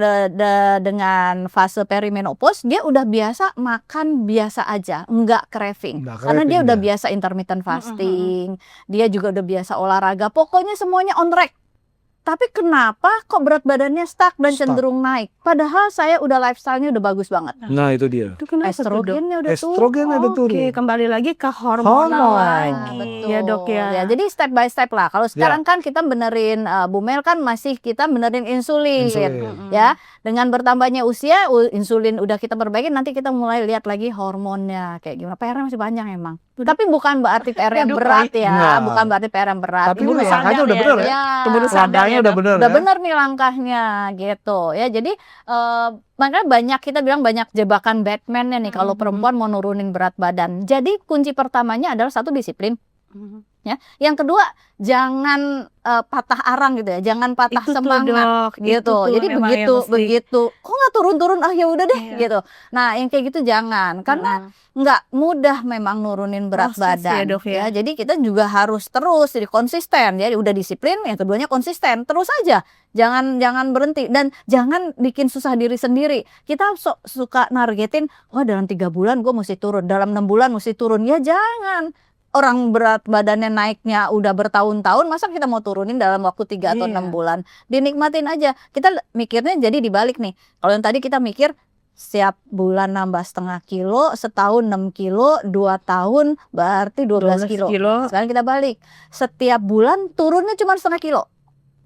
dengan fase perimenopause, dia udah biasa makan biasa aja, enggak craving. Nggak Karena dia craving, udah ya. biasa intermittent fasting, dia juga udah biasa olahraga, pokoknya semuanya on track. Tapi kenapa kok berat badannya stuck dan Stuck. cenderung naik? Padahal saya udah lifestyle-nya udah bagus banget. Nah itu dia. Itu kenapa tuh, Dok? Estrogennya udah turun. Estrogen ada Oke, turun. kembali lagi ke hormonal Hormon. lagi. Betul. Ya, Dok ya. Jadi step by step lah. Kalau sekarang kan kita benerin Bu Mel kan masih kita benerin insulin. Insulin. Ya, dengan bertambahnya usia insulin udah kita perbaiki, nanti kita mulai lihat lagi hormonnya kayak gimana. PR-nya masih banyak emang. Tapi bukan berarti PR yang Aduh, berat ya, Enggak. bukan berarti PR yang berat. Tapi Ibu ini sadar langkahnya udah ya, bener ya. ya. Keburu sadar Langkahnya ya, udah Dok. bener Udah ya. bener nih langkahnya gitu ya. Jadi makanya banyak kita bilang banyak jebakan Batman-nya nih kalau perempuan mau nurunin berat badan. Jadi kunci pertamanya adalah satu disiplin. Ya, yang kedua jangan patah arang gitu ya, jangan patah Itu tuh, semangat Dok. Itu gitu. tuh Jadi memang yang mesti. begitu kok nggak turun-turun, ah ya udah deh Iya. gitu. Nah yang kayak gitu jangan, karena nggak mudah memang nurunin berat Proses ya, badan Dok, ya. Jadi kita juga harus terus jadi konsisten. Jadi udah disiplin, yang keduanya konsisten terus aja, jangan berhenti dan jangan bikin susah diri sendiri. Kita suka nargetin, wah dalam 3 bulan gue mesti turun, dalam 6 bulan mesti turun. Ya jangan. Orang berat badannya naiknya udah bertahun-tahun, masa kita mau turunin dalam waktu 3 atau 6 bulan? Dinikmatin aja. Kita mikirnya jadi dibalik nih. Kalau yang tadi kita mikir setiap bulan nambah setengah kilo, setahun 6 kilo, 2 tahun berarti 12 kilo. Sekarang kita balik. Setiap bulan turunnya cuma setengah kilo.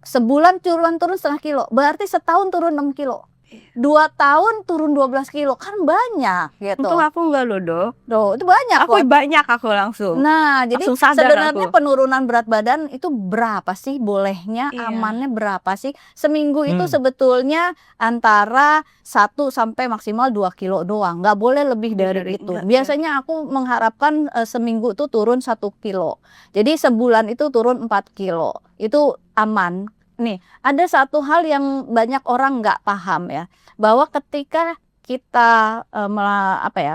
Sebulan turun setengah kilo, berarti setahun turun 6 kilo. 2 tahun turun 12 kilo, kan banyak gitu. Untung aku enggak loh, Dok. Tuh, itu banyak Aku kok. banyak aku langsung. Nah, jadi Langsung sadar sebenarnya aku. penurunan berat badan itu berapa sih bolehnya, Iya. amannya berapa sih? Seminggu itu sebetulnya antara 1 sampai maksimal 2 kilo doang. Nggak boleh lebih dari itu. enggak, Biasanya aku mengharapkan seminggu itu turun 1 kilo. Jadi sebulan itu turun 4 kilo. Itu aman. Nih, ada satu hal yang banyak orang nggak paham ya, bahwa ketika kita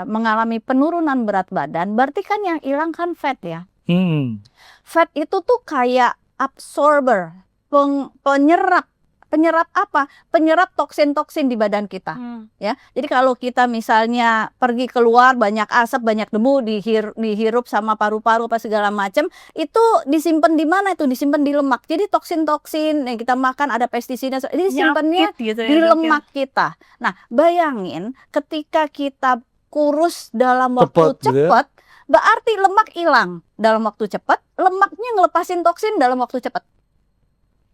mengalami penurunan berat badan, berarti kan yang hilang kan fat ya. Fat itu tuh kayak absorber, penyerap apa? Penyerap toksin-toksin di badan kita. Ya, jadi kalau kita misalnya pergi keluar banyak asap, banyak debu, dihirup sama paru-paru apa segala macam, itu disimpan di mana? Itu disimpan di lemak. Jadi toksin-toksin yang kita makan ada pestisida, ini simpannya gitu di ya, Dok, ya. lemak kita. Nah, bayangin ketika kita kurus dalam waktu Cepet, gitu ya. cepat, berarti lemak hilang dalam waktu cepat, lemaknya ngelepasin toksin dalam waktu cepat.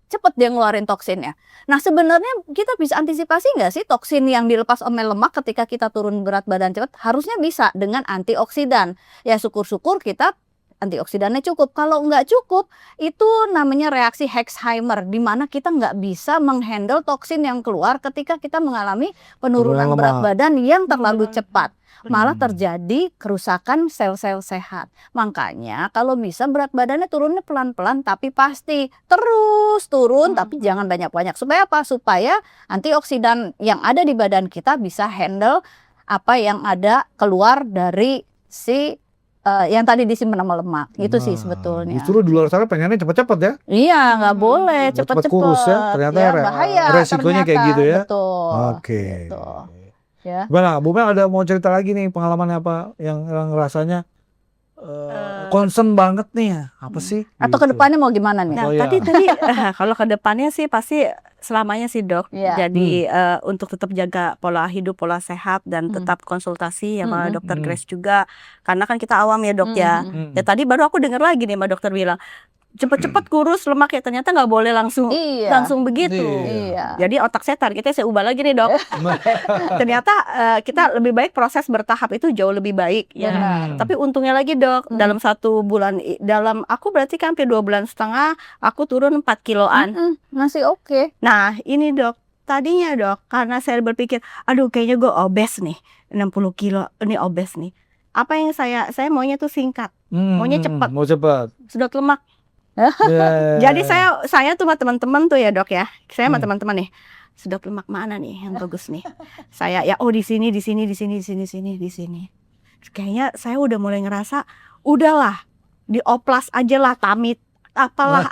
Cepet dia ngeluarin toksinnya. Nah sebenarnya kita bisa antisipasi nggak sih toksin yang dilepas oleh lemak ketika kita turun berat badan cepat? Harusnya bisa dengan antioksidan. Ya syukur-syukur kita antioksidannya cukup. Kalau nggak cukup, itu namanya reaksi Herxheimer, di mana kita nggak bisa menghandle toksin yang keluar ketika kita mengalami penurunan Penurunan berat lemak. badan yang terlalu cepat. Malah terjadi kerusakan sel-sel sehat. Makanya kalau bisa berat badannya turunnya pelan-pelan tapi pasti. Terus turun tapi jangan banyak-banyak. Supaya apa? Supaya antioksidan yang ada di badan kita bisa handle apa yang ada keluar dari si yang tadi disimpan sama lemak. Itu sih sebetulnya. Justru di luar sana pengennya cepet-cepet ya. Iya, nggak boleh Buat cepet cepet-cepet. kurus ya, ternyata bahaya. resikonya kayak ternyata. gitu ya. Betul. Oke. Gitu. Ya. Gimana, Bu Mel ada mau cerita lagi nih pengalamannya apa yang rasanya concern banget nih, apa sih? Atau Gitu. kedepannya mau gimana nih? Nah, Oh, ya. tadi kalau ke depannya sih pasti selamanya sih dok. Iya. Jadi untuk tetap jaga pola hidup, pola sehat dan tetap konsultasi sama dokter Grace juga. Karena kan kita awam ya dok ya. Ya tadi baru aku dengar lagi nih sama dokter bilang cepet-cepet kurus lemak ya, ternyata nggak boleh langsung Iya. begitu. Iya. Jadi otak saya targetnya saya ubah lagi nih dok. Ternyata kita lebih baik proses bertahap itu jauh lebih baik ya. Benar. Tapi untungnya lagi dok, dalam 1 bulan, dalam aku berarti kan hampir 2 bulan setengah aku turun 4 kiloan. Masih oke. Nah ini dok, tadinya dok karena saya berpikir, aduh kayaknya gue obes nih, 60 kilo ini obes nih. Apa yang saya maunya tuh singkat, maunya cepat, Mau cepat. sedot lemak. Ya. Jadi saya tuh sama teman-teman tuh ya dok ya, saya sama teman-teman nih, sedot lemak mana nih yang bagus nih? Saya ya di sini. Kayaknya saya udah mulai ngerasa, udahlah dioplas aja lah tamit, apalah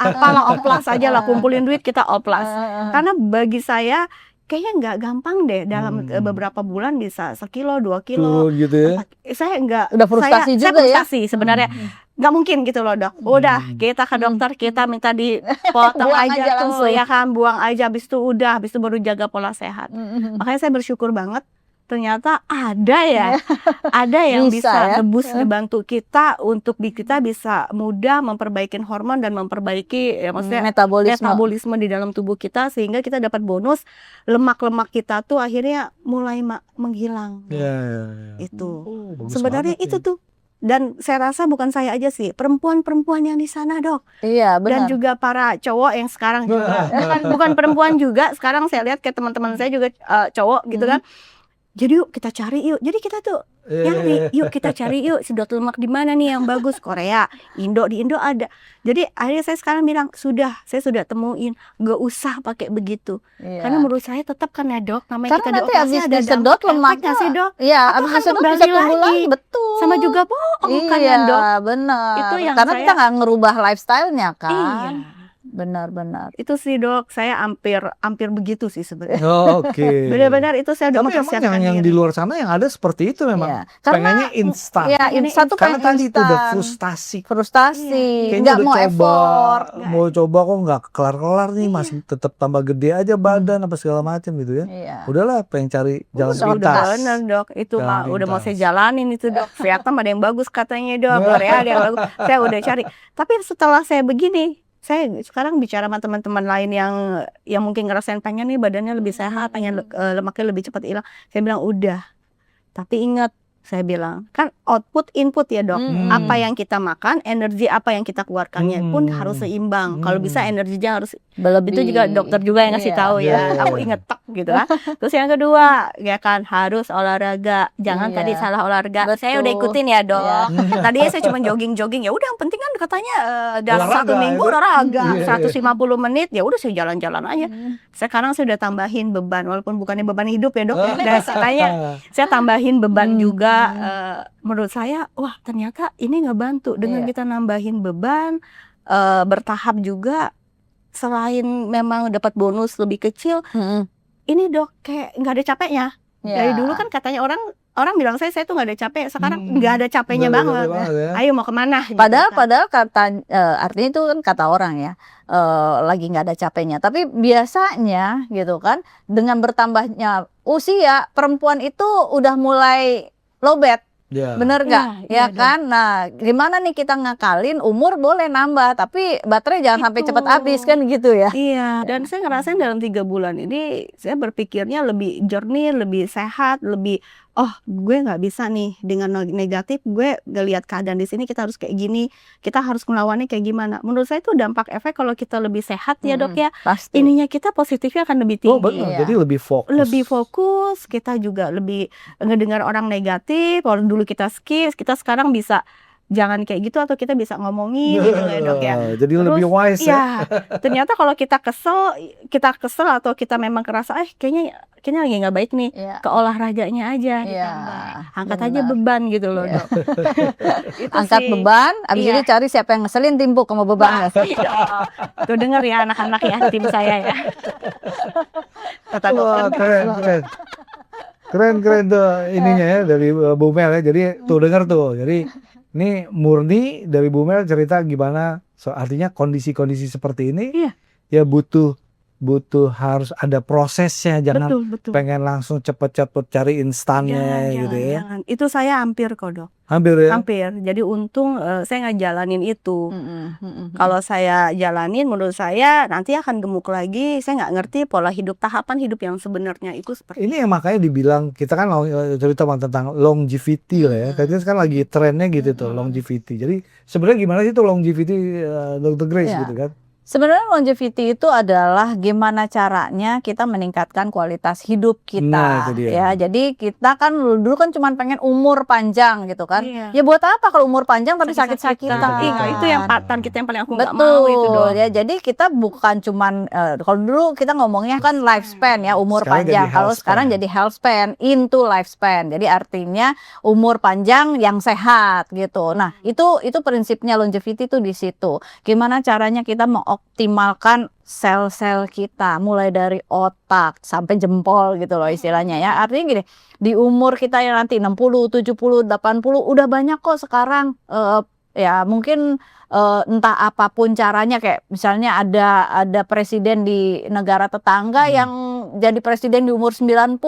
oplas aja lah, kumpulin duit kita oplas. Karena bagi saya kayaknya nggak gampang deh dalam beberapa bulan bisa 1 kilo, 2 kilo. Turun gitu ya. Saya nggak, Udah frustasi saya juga ya? frustasi sebenarnya. Nggak mungkin gitu loh dok. Udah kita ke dokter, kita minta dipotong Buang aja aja tuh langsung. ya kan, buang aja, habis itu udah, habis itu baru jaga pola sehat. Makanya saya bersyukur banget ternyata ada ya, ada yang Bisa bisa ya? nebus, ngebantu kita untuk kita bisa mudah memperbaiki hormon dan memperbaiki ya maksudnya metabolisme di dalam tubuh kita, sehingga kita dapat bonus lemak-lemak kita tuh akhirnya mulai menghilang. Ya. Itu Bagus sebenarnya banget itu tuh. Dan saya rasa bukan saya aja sih, perempuan-perempuan yang di sana dok, Iya, dan benar. juga para cowok yang sekarang juga bukan perempuan juga, sekarang saya lihat kayak teman-teman saya juga cowok gitu kan. Jadi yuk kita cari yuk, jadi kita tuh nyari, yuk kita cari yuk sedot lemak di mana nih yang bagus, Korea, Indo, di Indo ada. Jadi akhirnya saya sekarang bilang saya sudah temuin, gak usah pakai begitu. Iya. Karena menurut saya tetap kan ya dok, namanya Karena kita nanti dioperasi habis ada disedot dampak efek lemaknya nggak sih dok? Iya, Atau habis kan disedot kembali bisa tumbuh lagi. lagi, betul. Sama juga bohong kan ya dok. Iya, benar. Itu yang Karena saya- kita nggak ngerubah lifestyle-nya kan. Iya. Benar-benar. Itu sih dok, saya hampir begitu sih sebenarnya. Oke. Benar-benar itu saya udah Tapi emang mempersiapkan yang di diri. luar sana yang ada seperti itu memang. Iya. Karena Pengennya instan. ya Pengennya satu Karena pengen tadi itu udah instan. frustasi. Frustasi, Kayaknya nggak udah mau coba, effort. mau coba kok nggak kelar-kelar nih, masih tetap tambah gede aja badan apa segala macam gitu ya. Iya. Udahlah, pengen cari jalan Udah pintas. bener dok, itu Jalan mah udah mau pintas. saya jalanin itu dok. Vietnam ada yang bagus katanya dok, Korea ada yang bagus. Saya udah cari. Tapi setelah saya begini, saya sekarang bicara sama teman-teman lain yang mungkin ngerasain pengen nih badannya lebih sehat, pengen lemaknya lebih cepat hilang. Saya bilang udah. Tapi ingat, saya bilang kan output input ya dok. Apa yang kita makan, energi apa yang kita keluarkannya pun harus seimbang. Kalau bisa energinya harus. Berlebih. Itu juga dokter juga yang ngasih Iya. tahu ya. Iya. Aku inget tek gitu kan. Terus yang kedua ya kan harus olahraga. Jangan Iya. tadi salah olahraga. Saya udah Betul. ikutin ya dok. Iya. Tadinya saya cuma jogging. Ya udah yang penting kan katanya dalam Olahraga, 1 minggu itu. olahraga Iya. 150 menit. Ya udah saya jalan-jalan aja. Sekarang saya udah tambahin beban, walaupun bukannya beban hidup ya dok. Dan saya tambahin beban juga. Menurut saya wah ternyata ini ngebantu dengan Iya. kita nambahin beban, bertahap juga. Selain memang dapat bonus lebih kecil, ini dok kayak nggak ada capeknya. Iya. Dari dulu kan katanya orang bilang saya tuh nggak ada capek, sekarang nggak ada capeknya Nggak ada banget. capek banget ya. Ayo mau kemana? gitu Padahal kan. kata artinya itu kan kata orang ya, lagi nggak ada capeknya. Tapi biasanya gitu kan, dengan bertambahnya usia perempuan itu udah mulai lowbat. Ya. Bener Iya, nggak? iya Ya kan? Nah, gimana nih kita ngakalin, umur boleh nambah, tapi baterai jangan sampai Itu. cepat habis kan gitu ya. Iya, dan saya ngerasain dalam 3 bulan ini saya berpikirnya lebih jernih, lebih sehat, lebih gue nggak bisa nih dengan negatif, gue ngelihat keadaan di sini kita harus kayak gini, kita harus melawannya kayak gimana. Menurut saya itu dampak efek kalau kita lebih sehat ya dok ya. Pasti. Ininya kita positifnya akan lebih Oh tinggi. benar, Iya. jadi lebih fokus. Lebih fokus, kita juga lebih ngedengar orang negatif. Kalau dulu kita skip, kita sekarang bisa jangan kayak gitu, atau kita bisa ngomongin gitu ya dok ya. Jadi Terus, lebih wise ya. ya, ternyata kalau kita kesel atau kita memang kerasa kayaknya lagi nggak baik nih, Iya. ke olahraganya aja Iya, ditambah. Angkat aja benar. beban gitu loh Iya. dok. Itu Angkat sih. beban, abis Iya. itu cari siapa yang ngeselin, timpuk sama bebannya. Tuh denger ya anak-anak ya, tim saya ya. Kata Wah, dokter. keren tuh ininya ya dari Bu Mel ya. Jadi tuh dengar tuh. Jadi Ini murni dari Bu Mel cerita gimana, artinya kondisi-kondisi seperti ini Iya. ya butuh harus ada prosesnya, jangan Betul. pengen langsung cepet-cepet cari instannya Jangan, gitu ya. jangan. Itu saya hampir kok, Dok. Hampir ya. Hampir. Jadi untung saya nggak jalanin itu. Kalau saya jalanin, menurut saya nanti akan gemuk lagi. Saya nggak ngerti pola hidup, tahapan hidup yang sebenarnya itu seperti Ini yang makanya dibilang kita kan cerita tentang longevity lah ya. Karena kan lagi trennya gitu tuh longevity. Jadi sebenarnya gimana sih tuh longevity, Dr. Grace Ya. gitu kan? Sebenarnya longevity itu adalah gimana caranya kita meningkatkan kualitas hidup Nah, kita, itu dia. ya. Jadi kita kan dulu kan cuma pengen umur panjang gitu kan. Iya. Ya buat apa kalau umur panjang tapi sakit-sakitan? Iya, itu yang target yang paling aku nggak mau itu, Betul Dok. ya. Jadi kita bukan cuman kalau dulu kita ngomongnya kan lifespan ya, umur Sekarang panjang. jadi Kalau health sekarang span. jadi health span into lifespan. Jadi artinya umur panjang yang sehat gitu. Nah, itu prinsipnya longevity itu di situ. Gimana caranya kita mengoptimalkan sel-sel kita mulai dari otak sampai jempol gitu loh istilahnya ya. Artinya gini, di umur kita yang nanti 60, 70, 80 udah banyak kok sekarang ya mungkin entah apapun caranya, kayak misalnya ada presiden di negara tetangga yang jadi presiden di umur 90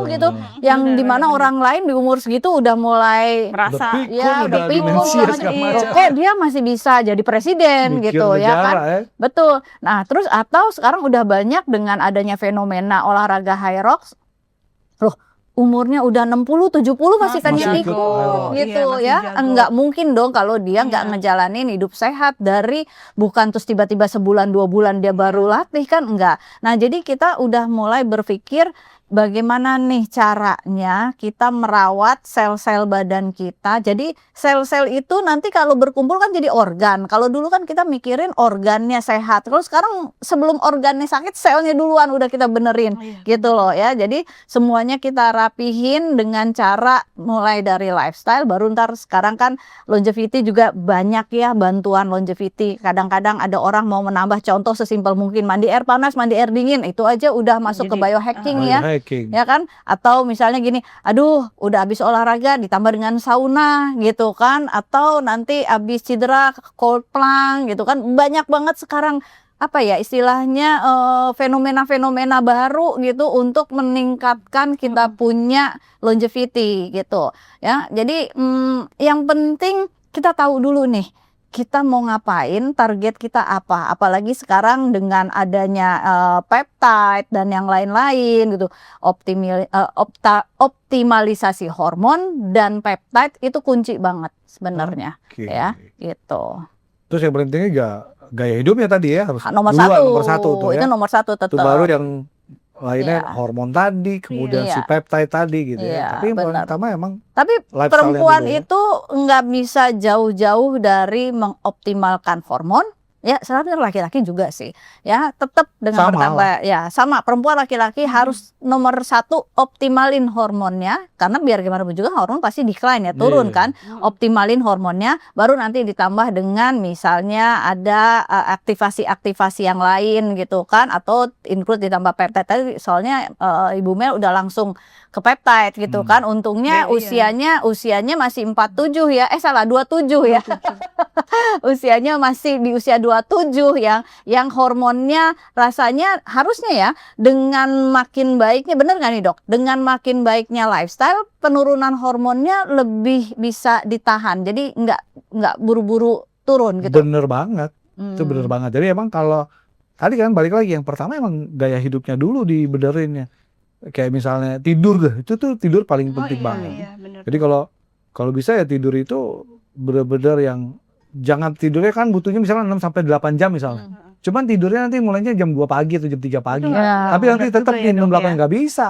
gitu, yang Benar, dimana benar. orang lain di umur segitu udah mulai Merasa Berpikun, ya udah berpikun demensia banget, segala iya. macam. Oke, dia masih bisa jadi presiden Mikir gitu ya kan. negara, ya. Betul. Nah, terus atau sekarang udah banyak dengan adanya fenomena olahraga high rocks. Loh, umurnya udah 60, 70 masih kan Masih ikut ikut. gitu Iya, masih ya. jago. Enggak mungkin dong kalau dia enggak Iya. ngejalanin hidup sehat dari bukan terus tiba-tiba sebulan 2 bulan dia baru latih kan, enggak. Nah, jadi kita udah mulai berpikir bagaimana nih caranya kita merawat sel-sel badan kita. Jadi sel-sel itu nanti kalau berkumpul kan jadi organ. Kalau dulu kan kita mikirin organnya sehat. Kalau sekarang sebelum organnya sakit, selnya duluan udah kita benerin. Gitu loh ya. Jadi semuanya kita rapihin dengan cara mulai dari lifestyle, baru ntar sekarang kan longevity juga banyak ya, bantuan longevity. Kadang-kadang ada orang mau menambah, contoh sesimpel mungkin mandi air panas, mandi air dingin, itu aja udah masuk ke Jadi, biohacking ya. Biohacking. Ya kan, atau misalnya gini, aduh udah habis olahraga ditambah dengan sauna gitu kan, atau nanti habis cedera cold plunge gitu kan. Banyak banget sekarang apa ya istilahnya fenomena-fenomena baru gitu untuk meningkatkan kita punya longevity gitu ya. Jadi yang penting kita tahu dulu nih kita mau ngapain, target kita apa. Apalagi sekarang dengan adanya peptide dan yang lain-lain gitu. Optimalisasi hormon dan peptide itu kunci banget sebenarnya. Oke. Ya, gitu. Terus yang pentingnya gaya hidupnya tadi ya harus Nomor duluan, satu, nomor satu tuh itu ya. nomor satu Itu tetap. baru yang lainnya Iya. hormon tadi, kemudian si Iya. peptide tadi gitu Iya, ya. Tapi yang paling benar. utama emang Tapi lifestyle-nya perempuan dulu ya. itu nggak bisa jauh-jauh dari mengoptimalkan hormon. Ya, sebenarnya laki-laki juga sih. Ya, tetap dengan Sama bertambah. Ya, sama. Perempuan laki-laki harus nomor satu optimalin hormonnya. Karena biar gimana pun juga hormon pasti decline ya, turun Iya. kan. Optimalin hormonnya, baru nanti ditambah dengan misalnya ada aktivasi-aktivasi yang lain gitu kan. Atau include ditambah peptide tadi. Soalnya Ibu Mel udah langsung ke peptide gitu kan. Untungnya Iya. usianya masih 47 ya. Salah 27 ya. Usianya masih di usia 27 yang hormonnya rasanya harusnya ya dengan makin baiknya, bener nggak nih dok? Dengan makin baiknya lifestyle, penurunan hormonnya lebih bisa ditahan. Jadi nggak buru-buru turun gitu. Bener banget. Itu bener banget. Jadi emang kalau tadi kan balik lagi yang pertama emang gaya hidupnya dulu dibenerin ya. Kayak misalnya tidur deh. Itu tuh tidur paling penting banget. Jadi kalau bisa ya tidur itu bener-bener yang jangan tidurnya kan butuhnya misalnya 6 sampai 8 jam misalnya. Cuman tidurnya nanti mulainya jam 2 pagi atau jam 3 pagi. Ya. Tapi nanti berat tetap juga ya, minum Dok, 8 ya. nggak bisa.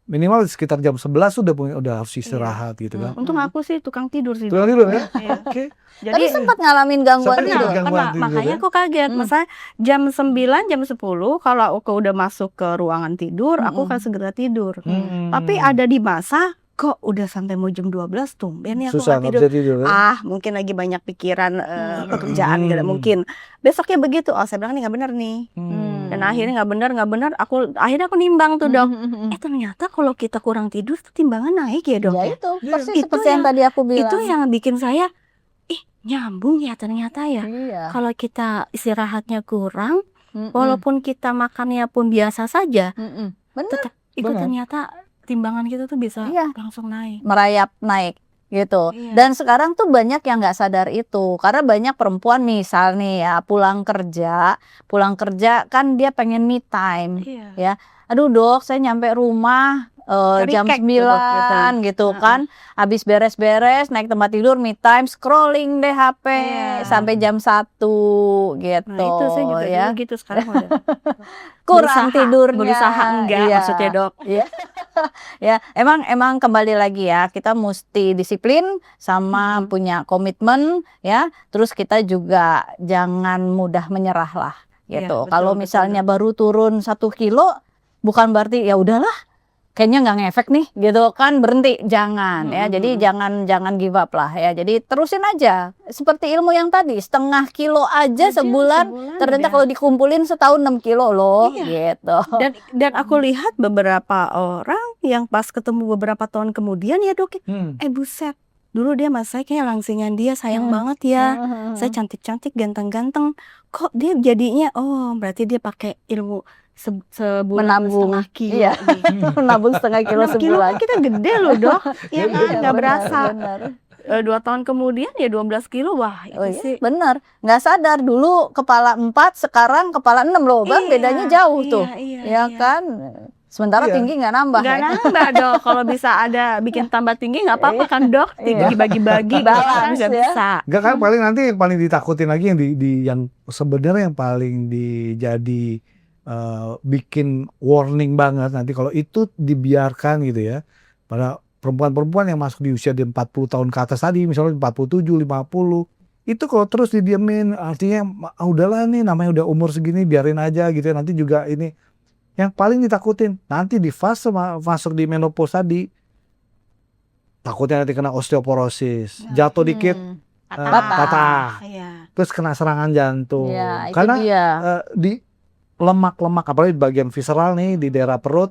Minimal sekitar jam 11 udah harus istirahat gitu kan. Untung aku sih tukang tidur sih. Tukang Dok. tidur ya? Iya. Oke. Jadi Tapi sempat ngalamin gangguan Sempet tidur. nggak? Gangguan tidur makanya ya? aku kaget. Misalnya jam 9, jam 10 kalau aku udah masuk ke ruangan tidur, aku akan segera tidur. Tapi ada di masa kok udah sampai mau jam 12 tumben ya aku Susah nggak nggak tidur. bisa tidur ya? Mungkin lagi banyak pikiran pekerjaan gitu mungkin. Besoknya begitu. Oh, saya bilang ini nggak benar nih. Dan akhirnya nggak benar. Akhirnya aku nimbang tuh dok. Ternyata kalau kita kurang tidur tuh timbangan naik ya dok. Ya Ya? itu persis Itu seperti yang yang- tadi aku bilang. Itu yang bikin saya nyambung ya ternyata ya. Iya. Kalau kita istirahatnya kurang, Mm-mm. walaupun kita makannya pun biasa saja, Mm-mm. Bener. tetap itu Benar. ternyata timbangan kita tuh bisa Iya. langsung naik. Merayap naik gitu. Iya. Dan sekarang tuh banyak yang nggak sadar itu, karena banyak perempuan misal nih ya pulang kerja kan dia pengen me time. Iya. Ya, aduh dok, saya nyampe rumah jam Cari kek 9 tuh, dok, biasanya. gitu kan, habis beres-beres naik tempat tidur me time, scrolling deh HP Iya. sampai jam 1 gitu. Nah itu saya juga ya. dulu gitu, sekarang udah Kurang tidurnya. berusaha enggak Iya. maksudnya dok. Iya. Ya, emang kembali lagi ya, kita mesti disiplin sama punya komitmen ya. Terus kita juga jangan mudah menyerah lah Iya, gitu. betul, Kalau betul, misalnya baru turun 1 kilo, bukan berarti ya udahlah, kayaknya nggak ngefek nih gitu kan, berhenti, jangan ya. Jadi jangan give up lah ya. Jadi terusin aja. Seperti ilmu yang tadi, setengah kilo aja sebulan ternyata udah. kalau dikumpulin setahun 6 kilo loh Iya. gitu. Dan aku lihat beberapa orang yang pas ketemu beberapa tahun kemudian ya dok, buset, dulu dia mas saya kayak langsingan dia sayang banget ya, saya cantik-cantik ganteng-ganteng, kok dia jadinya berarti dia pakai ilmu sebulan Menabung. setengah kilo. Iya. Gitu. Nabung setengah kilo 6 kilo sebulan. kan kita gede loh dok, ya kan Iya, nggak benar, berasa. benar. 2 tahun kemudian ya 12 kilo, wah itu Oh iya, sih. benar. Nggak sadar dulu kepala 4, sekarang kepala 6 loh, Bang. Iya, Bedanya jauh tuh. iya, Ya kan? Sementara Iya. tinggi nggak nambah Nggak ya. nambah dok, kalau bisa ada bikin tambah tinggi nggak apa-apa kan dok, Iya. dibagi-bagi Balance nggak ya. bisa. Enggak kan, paling nanti yang paling ditakutin lagi yang sebenarnya yang paling jadi bikin warning banget nanti kalau itu dibiarkan gitu ya. Pada perempuan-perempuan yang masuk di usia di 40 tahun ke atas tadi, misalnya 47, 50, itu kalau terus didiemin artinya udahlah nih namanya udah umur segini biarin aja gitu ya. Nanti juga ini yang paling ditakutin nanti di fase masuk di menopause tadi, takutnya nanti kena osteoporosis, jatuh dikit patah, Iya. terus kena serangan jantung. Iya, itu Karena dia. di lemak-lemak apalagi di bagian visceral nih di daerah perut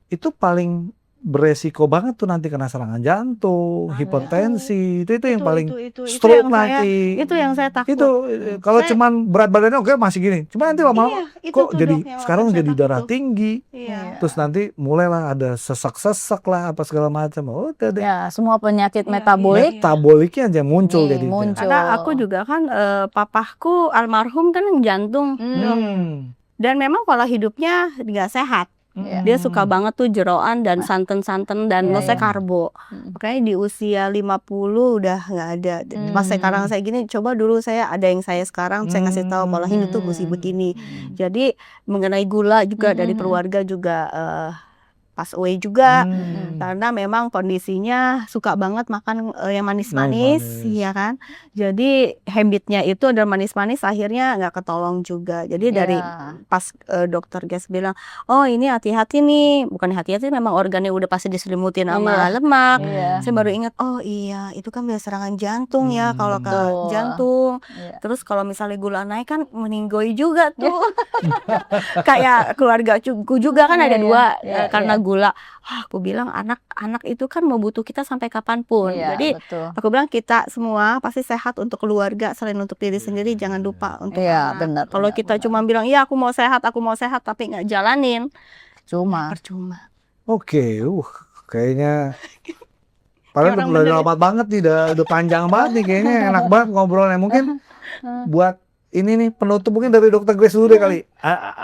itu paling beresiko banget tuh nanti kena serangan jantung, hipertensi, itu yang paling stroke nanti. Itu yang saya takut. Itu kalau Saya- cuman berat badannya oke masih gini, cuma nanti lama-lama Iya, itu kok tuh, jadi Dok, yang sekarang saya jadi takut darah tuh. tinggi, Iya. terus nanti mulailah ada sesak-sesak lah apa segala macam. Udah deh. Ya, semua penyakit Iya, metabolik Metaboliknya aja muncul nih, jadi. muncul. Karena aku juga kan papahku almarhum kan jantung, dan memang pola hidupnya nggak sehat. Iya. Dia suka banget tuh jeroan dan santan-santan dan Iya, maksudnya iya. karbo. Makanya di usia 50 udah nggak ada. Pas sekarang saya gini, coba dulu saya ada yang saya sekarang saya ngasih tahu pola hidup tuh mesti begini. Jadi mengenai gula juga dari keluarga juga pass away juga. Karena memang kondisinya suka banget makan yang manis-manis, Manis. ya kan. Jadi habitnya itu adalah manis-manis, akhirnya nggak ketolong juga. Jadi dari Iya. pas dokter Ges bilang, oh ini hati-hati nih, bukan hati-hati, memang organnya udah pasti diselimutin sama Iya. lemak. Iya. Saya baru ingat, oh iya itu kan bisa serangan jantung ya kalau ke Betul. jantung. Iya. Terus kalau misalnya gula naik kan meninggoy juga tuh. Kayak keluarga ku juga kan ada Iya, dua iya, karena iya. gula. Aku bilang anak-anak itu kan mau butuh kita sampai kapanpun. Iya, Jadi betul. aku bilang kita semua pasti sehat untuk keluarga, selain untuk diri sendiri jangan lupa untuk Iya, anak. benar, Kalau benar, kita benar. cuma bilang iya aku mau sehat tapi nggak jalanin, Cuma percuma. Oke, kayaknya padahal Orang udah bener ya. lama banget nih, udah panjang banget nih kayaknya, enak banget ngobrolnya. Mungkin buat ini nih penutup mungkin dari Dokter Grace dulu deh kali.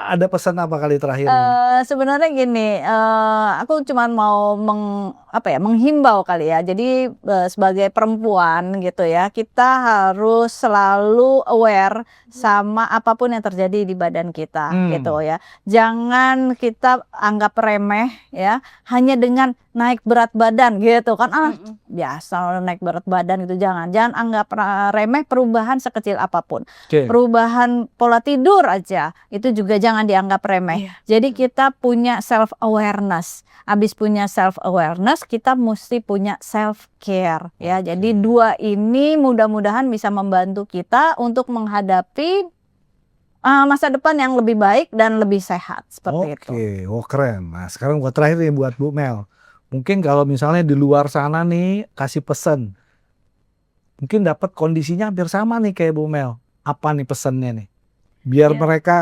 Ada pesan apa kali terakhir nih? sebenarnya gini, aku cuma mau menghimbau kali ya. Jadi sebagai perempuan gitu ya, kita harus selalu aware sama apapun yang terjadi di badan kita gitu ya. Jangan kita anggap remeh ya, hanya dengan naik berat badan gitu kan, biasa naik berat badan gitu. Jangan anggap remeh perubahan sekecil apapun. Oke. Perubahan pola tidur aja itu juga jangan dianggap remeh. Iya. Jadi kita punya self awareness. Abis punya self awareness, kita mesti punya self care ya. Jadi dua ini mudah-mudahan bisa membantu kita untuk menghadapi masa depan yang lebih baik dan lebih sehat seperti itu. Oke, keren. Nah sekarang buat terakhir nih buat Bu Mel. Mungkin kalau misalnya di luar sana nih kasih pesan mungkin dapat kondisinya hampir sama nih kayak Bu Mel. Apa nih pesannya nih? Biar Ya. mereka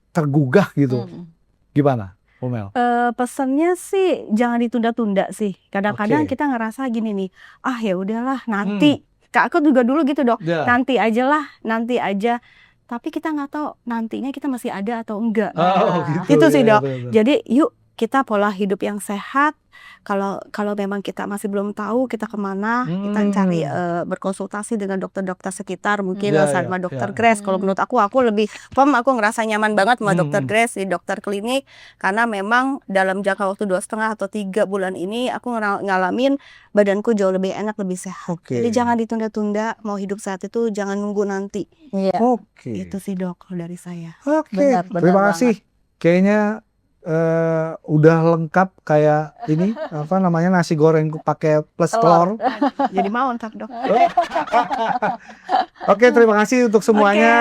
tergugah gitu. Hmm. Gimana, Bu Mel? Pesannya sih jangan ditunda-tunda sih. Kadang-kadang Oke. kita ngerasa gini nih, ah ya udahlah nanti. Kak aku juga dulu gitu dok, Ya. nanti aja lah, nanti aja. Tapi kita nggak tahu nantinya kita masih ada atau enggak. Oh, gitu. Itu sih, Ya, Dok. betul. Jadi yuk kita pola hidup yang sehat. Kalau memang kita masih belum tahu kita kemana, kita cari berkonsultasi dengan dokter-dokter sekitar, mungkin Ya, sama ya, dokter ya. Grace. Kalau menurut aku lebih aku ngerasa nyaman banget sama dokter Hmm. Grace di dokter klinik, karena memang dalam jangka waktu 2,5 atau 3 bulan ini aku ngalamin badanku jauh lebih enak, lebih sehat. Oke. Jadi jangan ditunda-tunda, mau hidup saat itu jangan nunggu nanti. Iya. Oke. Itu sih dok kalau dari saya. Oke. Benar, benar Terima banget. kasih. Kayaknya udah lengkap kayak ini apa namanya nasi goreng pakai plus telur. Jadi mau ntar dok. Oke, terima kasih untuk semuanya.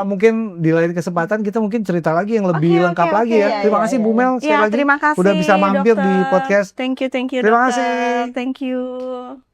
Oke. Mungkin di lain kesempatan kita mungkin cerita lagi yang lebih Oke, lengkap oke, lagi oke. ya. Iya, Terima iya, kasih iya. Bu Mel sekali Ya lagi terima kasih udah bisa mampir di dokter. podcast. Thank you Terima dokter. kasih. Thank you.